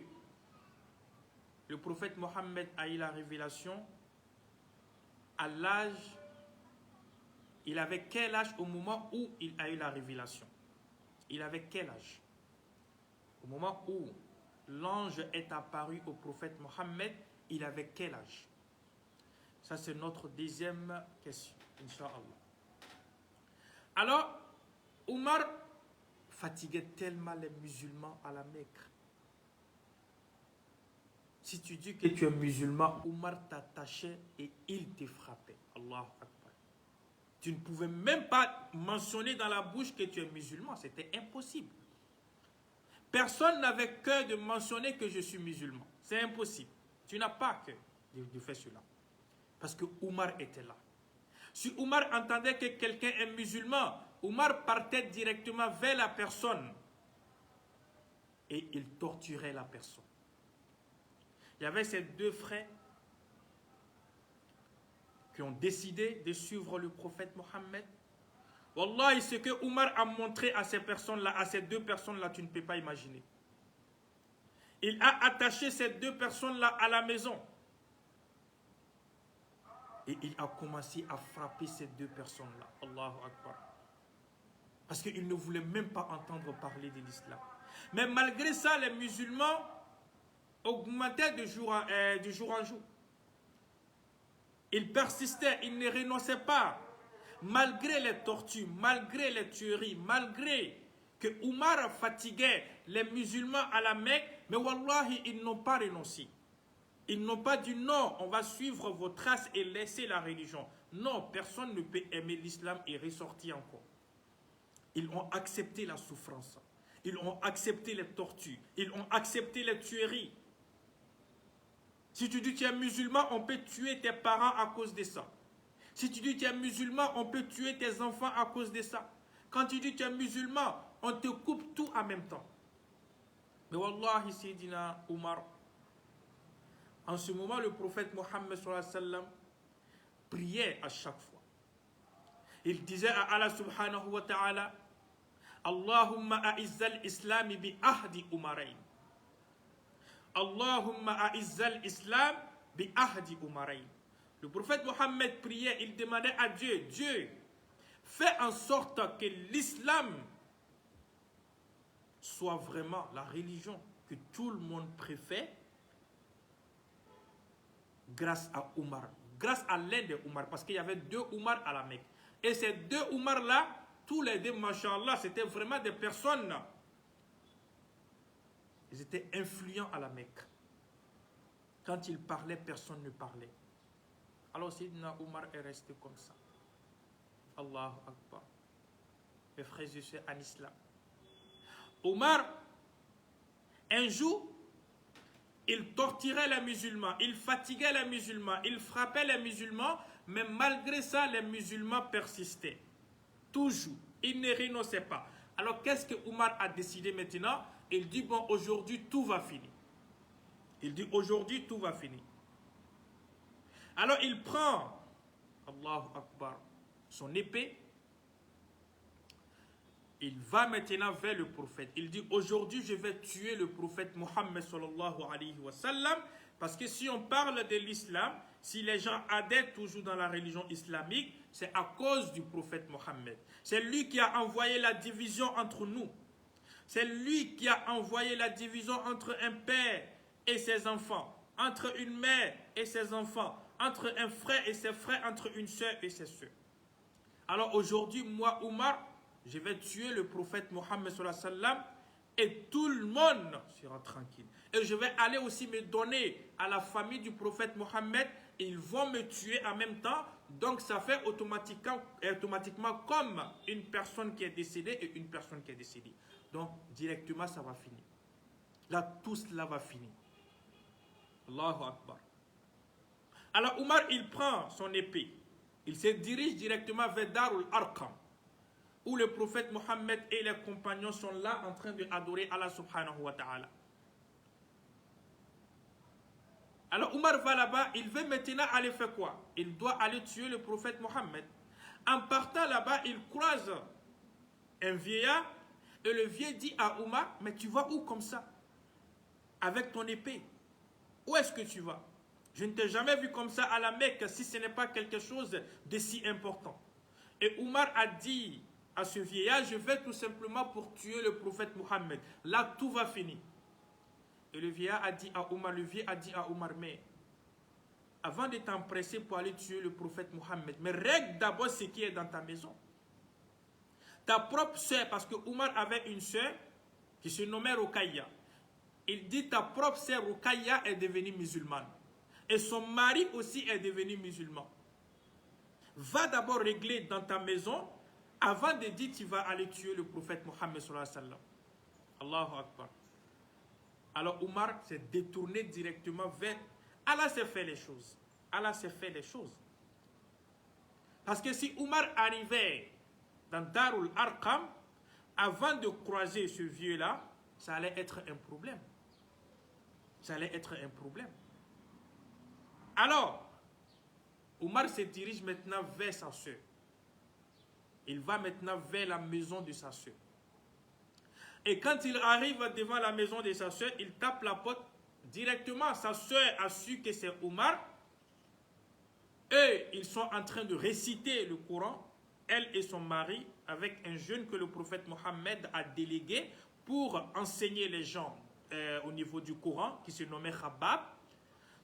le prophète Mohammed a eu la révélation à l'âge, il avait quel âge au moment où il a eu la révélation? Il avait quel âge? Au moment où l'ange est apparu au prophète Mohammed, il avait quel âge? Ça, c'est notre deuxième question, Inch'Allah. Alors, Omar fatiguait tellement les musulmans à la Mecque. Si tu dis que tu es musulman, Omar t'attachait et il te frappait. Allahu Akbar. Tu ne pouvais même pas mentionner dans la bouche que tu es musulman. C'était impossible. Personne n'avait cœur de mentionner que je suis musulman. C'est impossible. Tu n'as pas cœur de faire cela. Parce que Omar était là. Si Omar entendait que quelqu'un est musulman, Omar partait directement vers la personne et il torturait la personne. Il y avait ces deux frères qui ont décidé de suivre le prophète Mohammed. Wallahi, ce que Omar a montré à ces personnes-là, à ces deux personnes-là, tu ne peux pas imaginer. Il a attaché ces deux personnes-là à la maison. Et il a commencé à frapper ces deux personnes-là. Allahu Akbar. Parce qu'il ne voulait même pas entendre parler de l'islam. Mais malgré ça, les musulmans augmentaient de jour en jour. Ils persistaient, ils ne renonçaient pas. Malgré les tortures, malgré les tueries, malgré que Omar fatiguait les musulmans à la Mecque, mais wallahi, ils n'ont pas renoncé. Ils n'ont pas dit non, on va suivre vos traces et laisser la religion. Non, personne ne peut aimer l'islam et ressortir encore. Ils ont accepté la souffrance. Ils ont accepté les tortures. Ils ont accepté les tueries. Si tu dis que tu es musulman, on peut tuer tes parents à cause de ça. Si tu dis que tu es musulman, on peut tuer tes enfants à cause de ça. Quand tu dis que tu es musulman, on te coupe tout en même temps. Mais wallahi, Sayyidina Omar, en ce moment, le prophète Mohammed sallallahu alayhi wa sallam priait à chaque fois. Il disait à Allah subhanahu wa ta'ala, Allahumma a'izzal islami bi ahdi umarayn. Allahumma a'izzal islam bi ahdi umarayn. Le prophète Mohammed priait, il demandait à Dieu, Dieu, fais en sorte que l'islam soit vraiment la religion que tout le monde préfère grâce à Omar, grâce à l'un des Omar, parce qu'il y avait 2 Omar à la Mecque. Et ces 2 Omar-là, tous les 2, machallah, c'était vraiment des personnes. Ils étaient influents à la Mecque. Quand ils parlaient, personne ne parlait. Alors Sayyidina Omar est resté comme ça. Allahu Akbar. Mes frères et sœurs en islam. Omar, un jour, il torturait les musulmans, il fatiguait les musulmans, il frappait les musulmans, mais malgré ça, les musulmans persistaient. Toujours. Ils ne renonçaient pas. Alors, qu'est-ce que Omar a décidé maintenant? Il dit, bon, aujourd'hui, tout va finir. Il dit, aujourd'hui, tout va finir. Alors, il prend, Allahu Akbar, son épée. Il va maintenant vers le prophète. Il dit, aujourd'hui, je vais tuer le prophète Mohammed sallallahu alayhi wa sallam. Parce que si on parle de l'islam, si les gens adhèrent toujours dans la religion islamique, c'est à cause du prophète Mohammed. C'est lui qui a envoyé la division entre nous. C'est lui qui a envoyé la division entre un père et ses enfants, entre une mère et ses enfants, entre un frère et ses frères, entre une soeur et ses soeurs. Alors aujourd'hui, moi, Omar, je vais tuer le prophète Mohammed sallallahu alayhi wa sallam et tout le monde sera tranquille. Et je vais aller aussi me donner à la famille du prophète Mohammed. Ils vont me tuer en même temps. Donc ça fait automatiquement comme une personne qui est décédée et une personne qui est décédée. Donc directement ça va finir. Là tout cela va finir. Allahu Akbar. Alors Omar il prend son épée. Il se dirige directement vers Darul Arqam, où le prophète Mohammed et les compagnons sont là en train d'adorer Allah subhanahu wa ta'ala. Alors Omar va là-bas, il veut maintenant aller faire quoi? Il doit aller tuer le prophète Mohammed. En partant là-bas, il croise un vieillard et le vieillard dit à Omar, mais tu vas où comme ça? Avec ton épée. Où est-ce que tu vas? Je ne t'ai jamais vu comme ça à la Mecque si ce n'est pas quelque chose de si important. Et Omar a dit à ce vieillard, je vais tout simplement pour tuer le prophète Mohammed. Là, tout va finir. Et le vieillard a dit à Omar, mais avant de t'empresser pour aller tuer le prophète Mohammed, mais règle d'abord ce qui est dans ta maison. Ta propre sœur, parce que Omar avait une sœur qui se nommait Rukaya. Il dit, ta propre sœur Rukaya est devenue musulmane. Et son mari aussi est devenu musulman. Va d'abord régler dans ta maison avant de dire tu vas aller tuer le prophète Mohammed sallallahu alayhi wa sallam. Allahu Akbar. Alors Omar s'est détourné directement vers... Allah s'est fait les choses. Allah s'est fait les choses. Parce que si Omar arrivait dans Darul Arqam, avant de croiser ce vieux-là, ça allait être un problème. Ça allait être un problème. Alors, Omar se dirige maintenant vers sa soeur. Il va maintenant vers la maison de sa soeur. Et quand il arrive devant la maison de sa soeur, il tape la porte directement. Sa soeur a su que c'est Omar. Eux, ils sont en train de réciter le Coran, elle et son mari, avec un jeune que le prophète Mohammed a délégué pour enseigner les gens au niveau du Coran, qui se nommait Khabbab.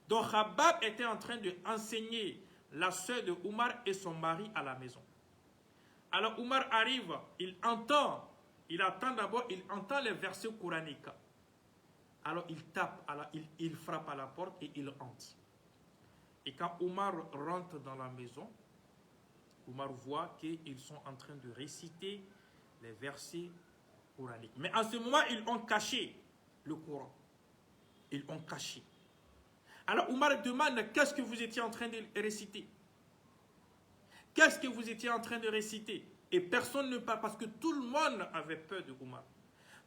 Donc Khabbab était en train d'enseigner la soeur de Omar et son mari à la maison. Alors Omar arrive, il entend les versets coraniques. Alors il tape, il frappe à la porte et il entre. Et quand Omar rentre dans la maison, Omar voit qu'ils sont en train de réciter les versets coraniques. Mais en ce moment, ils ont caché le Coran. Ils ont caché. Alors Omar demande, qu'est-ce que vous étiez en train de réciter? Qu'est-ce que vous étiez en train de réciter? Et personne ne parle parce que tout le monde avait peur de Omar.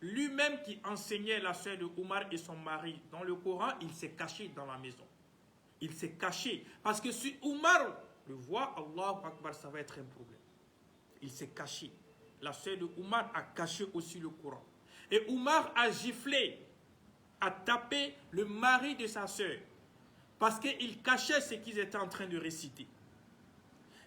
Lui-même qui enseignait la sœur de Omar et son mari dans le Coran, il s'est caché dans la maison. Il s'est caché. Parce que si Omar le voit, Allahu Akbar, ça va être un problème. Il s'est caché. La sœur de Omar a caché aussi le Coran. Et Omar a giflé, a tapé le mari de sa sœur. Parce qu'il cachait ce qu'ils étaient en train de réciter.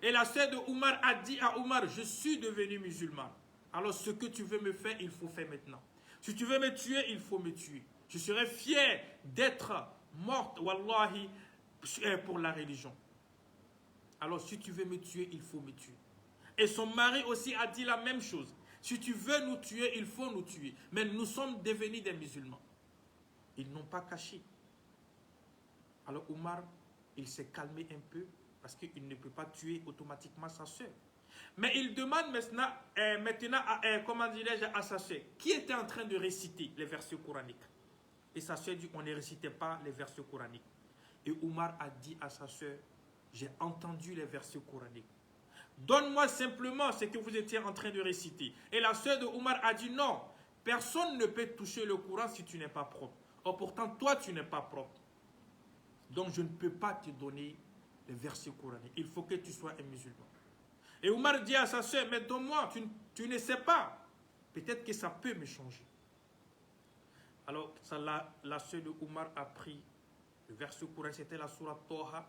Et la sœur de Omar a dit à Omar, je suis devenu musulman. Alors ce que tu veux me faire, il faut faire maintenant. Si tu veux me tuer, il faut me tuer. Je serais fier d'être morte, wallahi, pour la religion. Alors si tu veux me tuer, il faut me tuer. Et son mari aussi a dit la même chose. Si tu veux nous tuer, il faut nous tuer. Mais nous sommes devenus des musulmans. Ils n'ont pas caché. Alors Omar, il s'est calmé un peu parce qu'il ne peut pas tuer automatiquement sa soeur. Mais il demande maintenant comment dirais-je, à sa soeur, qui était en train de réciter les versets coraniques. Et sa soeur dit, on ne récitait pas les versets coraniques. Et Omar a dit à sa soeur, j'ai entendu les versets coraniques. Donne-moi simplement ce que vous étiez en train de réciter. Et la soeur de Omar a dit, non, personne ne peut toucher le Coran si tu n'es pas propre. Or pourtant, toi, tu n'es pas propre. Donc, je ne peux pas te donner les versets coraniques. Il faut que tu sois un musulman. Et Omar dit à sa soeur, mais donne-moi, tu ne sais pas. Peut-être que ça peut me changer. Alors, la soeur de Omar a pris le verset coranique, c'était la sourate Toha.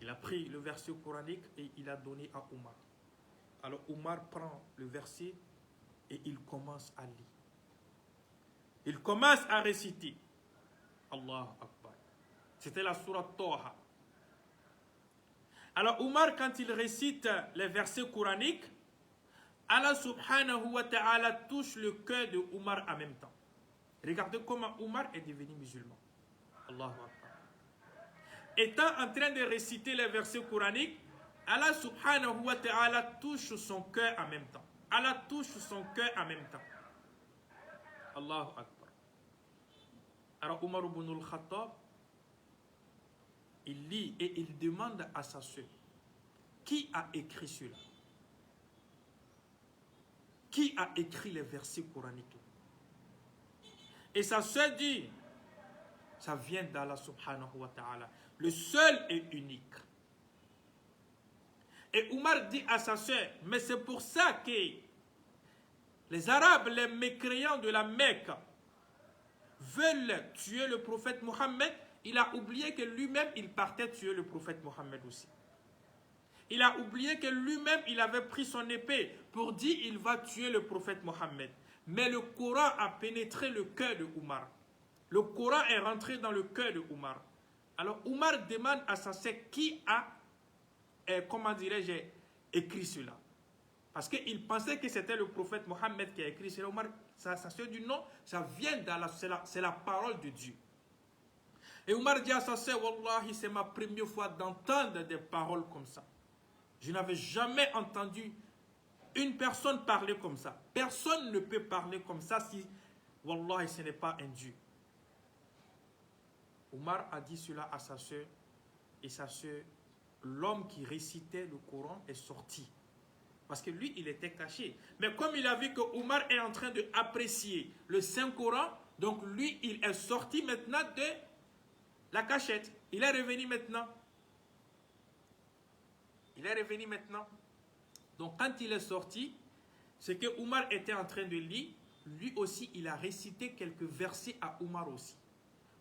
Il a pris le verset coranique et il a donné à Omar. Alors Omar prend le verset et il commence à lire. Il commence à réciter. Allahu Akbar. C'était la sourate Toha. Alors Omar, quand il récite les versets coraniques, Allah subhanahu wa ta'ala touche le cœur de Omar en même temps. Regardez comment Omar est devenu musulman. Allahu Akbar. Étant en train de réciter les versets coraniques, Allah subhanahu wa ta'ala touche son cœur en même temps. Allah touche son cœur en même temps. Allahu Akbar. Alors Omar ibn al-Khattab, il lit et il demande à sa soeur, qui a écrit cela? Qui a écrit les versets coraniques? Et sa soeur dit, ça vient d'Allah subhanahu wa ta'ala, le seul et unique. Et Omar dit à sa soeur, mais c'est pour ça que les Arabes, les mécréants de la Mecque, veulent tuer le prophète Mohammed. Il a oublié que lui-même, il partait tuer le prophète Mohammed aussi. Il a oublié que lui-même, il avait pris son épée pour dire il va tuer le prophète Mohammed. Mais le Coran a pénétré le cœur de Omar. Le Coran est rentré dans le cœur de Omar. Alors Omar demande à sa sœur qui a, comment dirais-je, écrit cela. Parce qu'il pensait que c'était le prophète Mohammed qui a écrit cela. Omar, sa sœur dit non, ça vient d'Allah, c'est la parole de Dieu. Et Omar dit à sa sœur, Wallahi, c'est ma première fois d'entendre des paroles comme ça. Je n'avais jamais entendu une personne parler comme ça. Personne ne peut parler comme ça si, Wallahi, ce n'est pas un Dieu. Omar a dit cela à sa sœur, et sa sœur, l'homme qui récitait le Coran, est sorti. Parce que lui, il était caché. Mais comme il a vu que Omar est en train d'apprécier le Saint-Coran, donc lui, il est sorti maintenant de la cachette. Il est revenu maintenant. Il est revenu maintenant. Donc quand il est sorti, ce que Omar était en train de lire, lui aussi, il a récité quelques versets à Omar aussi.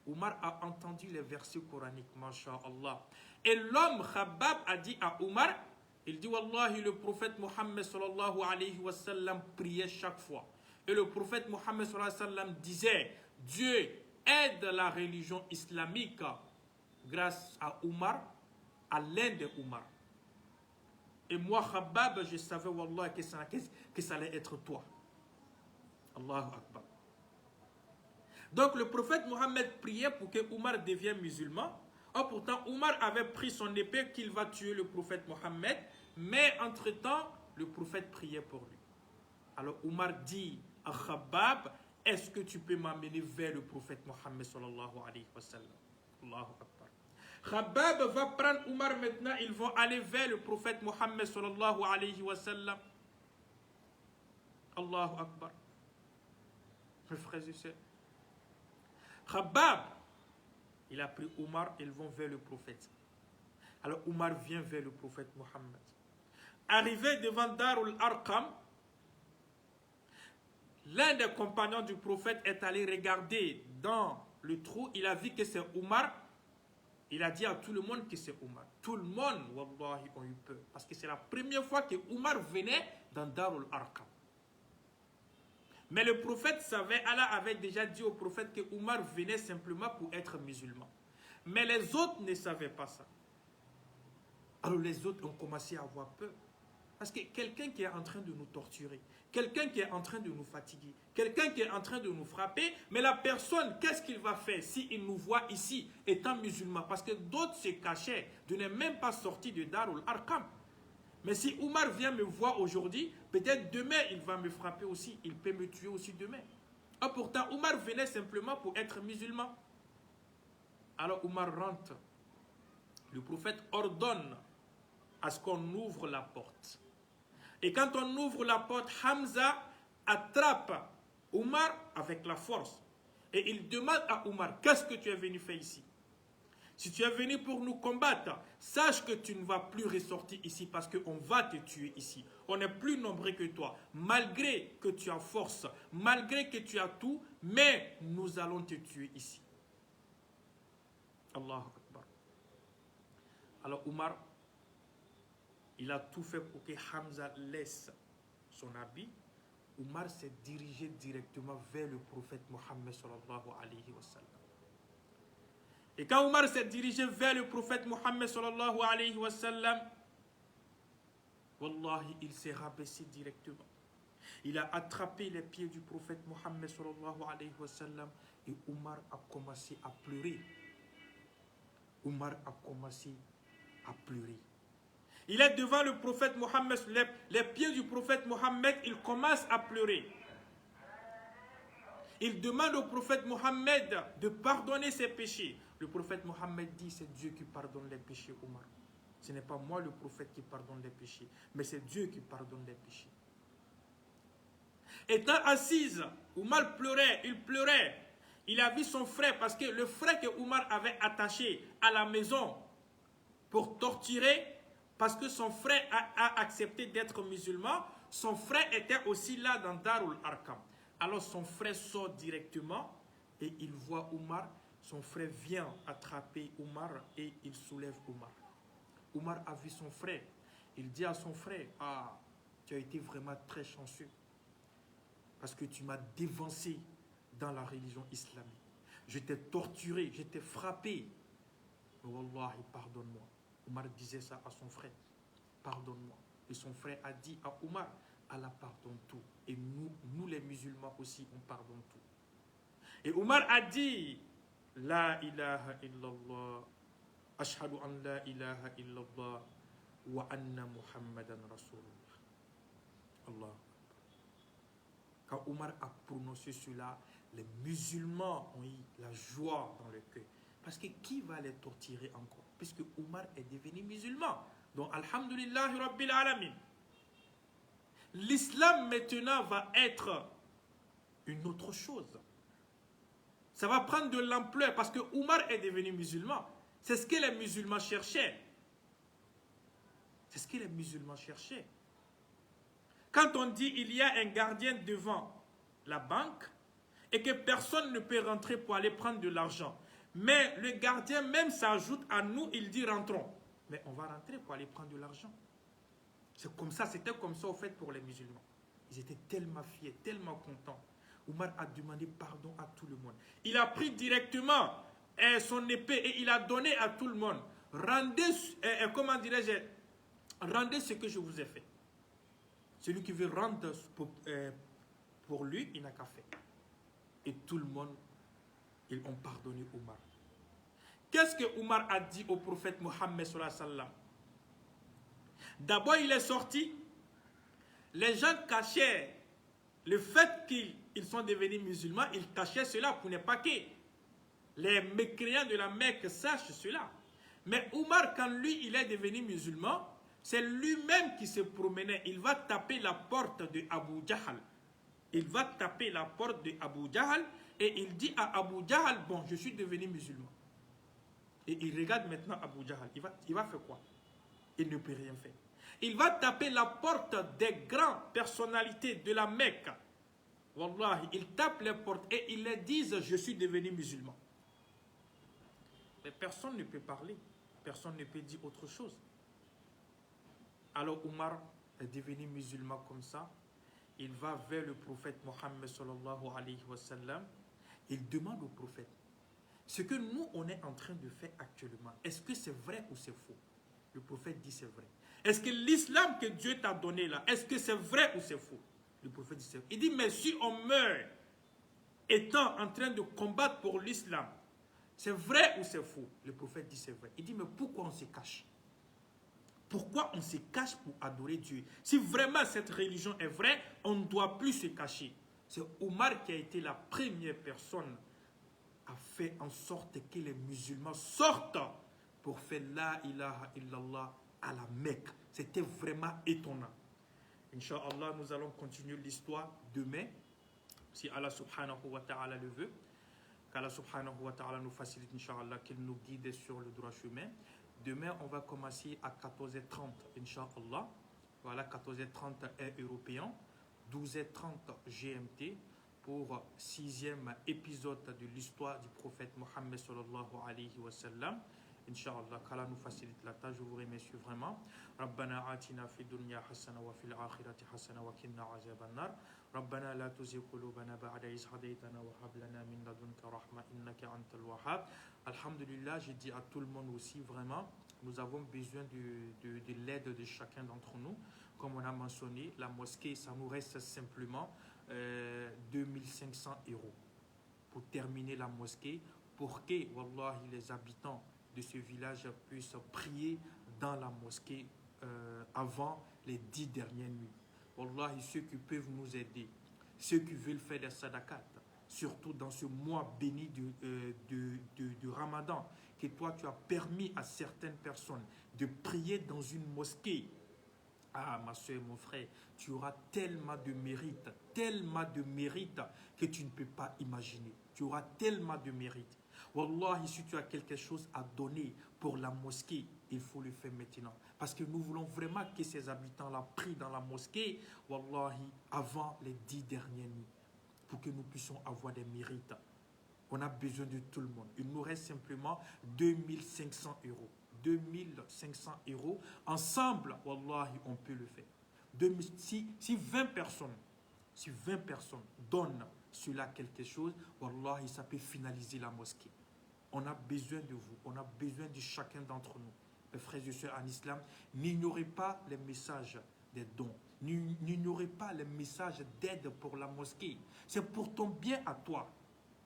Omar a entendu les versets coraniques, masha'Allah. Et l'homme Khabbab a dit à Omar, il dit, Wallahi, le prophète Mohammed sallallahu alayhi wa sallam priait chaque fois. Et le prophète Mohammed sallallahu alayhi wa sallam disait, Dieu aide la religion islamique grâce à Omar, à l'un de Omar. Et moi, Khabbab, je savais, Wallah, que ça allait être toi. Allahu Akbar. Donc, le prophète Mohammed priait pour que Omar devienne musulman. Or, pourtant, Omar avait pris son épée qu'il va tuer le prophète Mohammed. Mais, entre-temps, le prophète priait pour lui. Alors, Omar dit à Khabbab, est-ce que tu peux m'amener vers le prophète Mohammed sallallahu alayhi wa sallam? Allahu Akbar. Khabbab va prendre Omar maintenant, ils vont aller vers le prophète Mohammed sallallahu alayhi wa sallam. Allahu Akbar. Mes frères et sœurs. Khabbab, il a pris Omar, ils vont vers le prophète. Alors Omar vient vers le prophète Mohammed. Arrivé devant Darul Arqam, l'un des compagnons du prophète est allé regarder dans le trou. Il a vu que c'est Omar. Il a dit à tout le monde que c'est Omar. Tout le monde, wallahi, ont eu peur. Parce que c'est la première fois que Omar venait dans Darul Arqam. Mais le prophète savait, Allah avait déjà dit au prophète que Omar venait simplement pour être musulman. Mais les autres ne savaient pas ça. Alors les autres ont commencé à avoir peur. Parce que quelqu'un qui est en train de nous torturer, quelqu'un qui est en train de nous fatiguer, quelqu'un qui est en train de nous frapper, mais la personne, qu'est-ce qu'il va faire s'il nous voit ici étant musulman? Parce que d'autres se cachaient, de ne même pas sortir de Darul Arqam. Mais si Omar vient me voir aujourd'hui, peut-être demain il va me frapper aussi, il peut me tuer aussi demain. Ah, pourtant Omar venait simplement pour être musulman. Alors Omar rentre. Le prophète ordonne à ce qu'on ouvre la porte. Et quand on ouvre la porte, Hamza attrape Omar avec la force. Et il demande à Omar, qu'est-ce que tu es venu faire ici? Si tu es venu pour nous combattre, sache que tu ne vas plus ressortir ici parce qu'on va te tuer ici. On est plus nombreux que toi. Malgré que tu as force, malgré que tu as tout, mais nous allons te tuer ici. Allahu Akbar. Alors Omar, il a tout fait pour que Hamza laisse son habit. Omar s'est dirigé directement vers le prophète Mohammed sallallahu alayhi wa sallam. Et quand Omar s'est dirigé vers le prophète Mohammed sallallahu alayhi wa sallam, wallahi, il s'est rabaissé directement. Il a attrapé les pieds du prophète Mohammed sallallahu alayhi wa sallam et Omar a commencé à pleurer. Omar a commencé à pleurer. Il est devant le prophète Mohammed, les pieds du prophète Mohammed, il commence à pleurer. Il demande au prophète Mohammed de pardonner ses péchés. Le prophète Mohammed dit, c'est Dieu qui pardonne les péchés, Omar. Ce n'est pas moi le prophète qui pardonne les péchés, mais c'est Dieu qui pardonne les péchés. Étant assise, Omar pleurait, il pleurait. Il a vu son frère, parce que le frère que Omar avait attaché à la maison pour torturer, parce que son frère a accepté d'être musulman, son frère était aussi là dans Darul Arqam. Alors son frère sort directement et il voit Omar. Son frère vient attraper Omar et il soulève Omar. Omar a vu son frère. Il dit à son frère, ah, tu as été vraiment très chanceux parce que tu m'as dévancé dans la religion islamique. Je t'ai torturé, je t'ai frappé. Mais wallahi, pardonne-moi. Omar disait ça à son frère. Pardonne-moi. Et son frère a dit à Omar, Allah pardonne tout. Et nous les musulmans aussi, on pardonne tout. Et Omar a dit, La ilaha illallah, ashhadu an la ilaha illallah, wa anna Muhammadan Rasulullah. Allah. Quand Omar a prononcé cela, les musulmans ont eu la joie dans le cœur. Parce que qui va les torturer encore? Puisque Omar est devenu musulman. Donc, alhamdulillah rabbil alamin. L'islam maintenant va être une autre chose. Ça va prendre de l'ampleur parce que Omar est devenu musulman. C'est ce que les musulmans cherchaient. C'est ce que les musulmans cherchaient. Quand on dit il y a un gardien devant la banque et que personne ne peut rentrer pour aller prendre de l'argent, mais le gardien même s'ajoute à nous, il dit rentrons. Mais on va rentrer pour aller prendre de l'argent. C'est comme ça, c'était comme ça au fait pour les musulmans. Ils étaient tellement fiers, tellement contents. Omar a demandé pardon à tout le monde. Il a pris directement son épée et il a donné à tout le monde. Rendez, comment dirais-je, rendez ce que je vous ai fait. Celui qui veut rendre pour lui, il n'a qu'à faire. Et tout le monde, ils ont pardonné Omar. Qu'est-ce que Omar a dit au prophète Mohammed sallallahu alayhi wa sallam? D'abord, il est sorti. Les gens cachaient le fait qu'ils sont devenus musulmans. Ils cachaient cela pour ne pas que les mécréants de la Mecque sachent cela. Mais Omar, quand lui, il est devenu musulman, c'est lui-même qui se promenait. Il va taper la porte de Abu Jahl. Il va taper la porte de Abu Jahl et il dit à Abu Jahl, bon, je suis devenu musulman. Et il regarde maintenant Abu Jahl. Il va faire quoi? Il ne peut rien faire. Il va taper la porte des grandes personnalités de la Mecque. Wallahi, il tape les portes et ils leur disent, je suis devenu musulman. Mais personne ne peut parler. Personne ne peut dire autre chose. Alors Omar est devenu musulman comme ça. Il va vers le prophète Mohammed sallallahu alayhi wa sallam. Il demande au prophète, Ce que nous, on est en train de faire actuellement, est-ce que c'est vrai ou c'est faux? Le prophète dit c'est vrai. Est-ce que l'islam que Dieu t'a donné là, est-ce que c'est vrai ou c'est faux? Le prophète dit c'est vrai. Il dit, mais si on meurt étant en train de combattre pour l'islam, c'est vrai ou c'est faux? Le prophète dit c'est vrai. Il dit, mais pourquoi on se cache? Pourquoi on se cache pour adorer Dieu? Si vraiment cette religion est vraie, on ne doit plus se cacher. C'est Omar qui a été la première personne à faire en sorte que les musulmans sortent pour faire la ilaha illallah à la Mecque. C'était vraiment étonnant. Inch'Allah, nous allons continuer l'histoire demain, si Allah subhanahu wa ta'ala le veut. Qu'Allah subhanahu wa ta'ala nous facilite, Inch'Allah, qu'il nous guide sur le droit chemin. Demain, on va commencer à 14h30, Inch'Allah. Voilà, 14h30 heure européen, 12h30 GMT, pour 6e épisode de l'histoire du prophète Mohammed sallallahu alayhi wa sallam. Inch'Allah, qu'Allah nous facilite la tâche. Je vous remercie vraiment. Rabbana atina fi dunya hasana wa fil akhirati hasana wa kinna azaban nar. ربنا لا تزغ قلوبنا بعد إذ هديتنا وهب لنا من لدنك رحمة إنك أنت الوهاب. Alhamdulillah, j'ai dit à tout le monde aussi, vraiment, nous avons besoin de l'aide de chacun d'entre nous. Comme on a mentionné, la mosquée, ça nous reste simplement 2500 € pour terminer la mosquée, pour que, wallahi, les habitants de ce village puissent prier dans la mosquée avant les 10 dernières nuits. Wallahi, ceux qui peuvent nous aider, ceux qui veulent faire des sadaqat, surtout dans ce mois béni de Ramadan, que toi tu as permis à certaines personnes de prier dans une mosquée. Ah, ma soeur, mon frère, tu auras tellement de mérite que tu ne peux pas imaginer. Tu auras tellement de mérite. Wallahi, si tu as quelque chose à donner pour la mosquée, il faut le faire maintenant. Parce que nous voulons vraiment que ces habitants-là prient dans la mosquée, wallahi, avant les 10 dernières nuits, pour que nous puissions avoir des mérites. On a besoin de tout le monde. Il nous reste simplement 2500 €. 2500 €. Ensemble, wallahi, on peut le faire. Si 20 personnes donnent cela quelque chose, wallahi, ça peut finaliser la mosquée. On a besoin de vous, on a besoin de chacun d'entre nous. Mes frères et sœurs en islam, n'ignorez pas les messages des dons. N'ignorez pas les messages d'aide pour la mosquée. C'est pour ton bien à toi.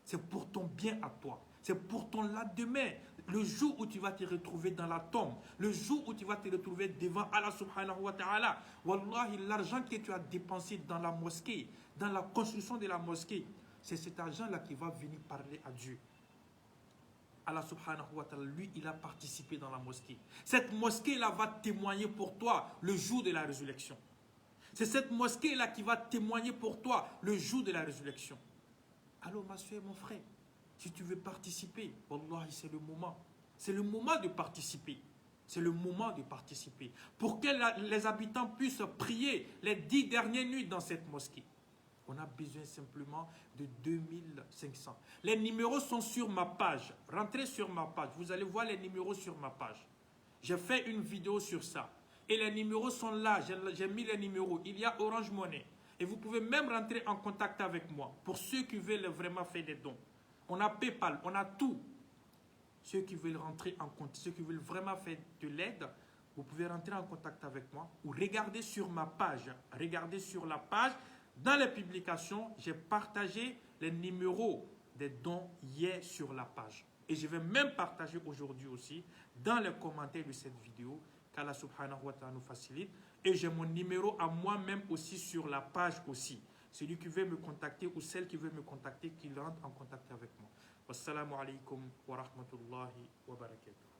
C'est pour ton bien à toi. C'est pour ton lendemain. Le jour où tu vas te retrouver dans la tombe. Le jour où tu vas te retrouver devant Allah subhanahu wa ta'ala. Wallahi, l'argent que tu as dépensé dans la mosquée, dans la construction de la mosquée, c'est cet argent-là qui va venir parler à Dieu. Allah subhanahu wa ta'ala, lui, il a participé dans la mosquée. Cette mosquée-là va témoigner pour toi le jour de la résurrection. C'est cette mosquée-là qui va témoigner pour toi le jour de la résurrection. Alors, ma soeur, mon frère, si tu veux participer, wallahi, c'est le moment. C'est le moment de participer. C'est le moment de participer. Pour que les habitants puissent prier les 10 dernières nuits dans cette mosquée. On a besoin simplement de 2500. Les numéros sont sur ma page. Rentrez sur ma page. Vous allez voir les numéros sur ma page. J'ai fait une vidéo sur ça. Et les numéros sont là. J'ai mis les numéros. Il y a Orange Money. Et vous pouvez même rentrer en contact avec moi. Pour ceux qui veulent vraiment faire des dons. On a PayPal. On a tout. Ceux qui veulent rentrer en contact. Ceux qui veulent vraiment faire de l'aide. Vous pouvez rentrer en contact avec moi. Ou regardez sur ma page. Regardez sur la page. Dans les publications, j'ai partagé les numéros des dons hier sur la page. Et je vais même partager aujourd'hui aussi dans les commentaires de cette vidéo. Qu'Allah subhanahu wa ta'ala nous facilite. Et j'ai mon numéro à moi-même aussi sur la page aussi. Celui qui veut me contacter ou celle qui veut me contacter, qu'il rentre en contact avec moi. Wassalamu alaikum wa rahmatullahi wa barakatuh.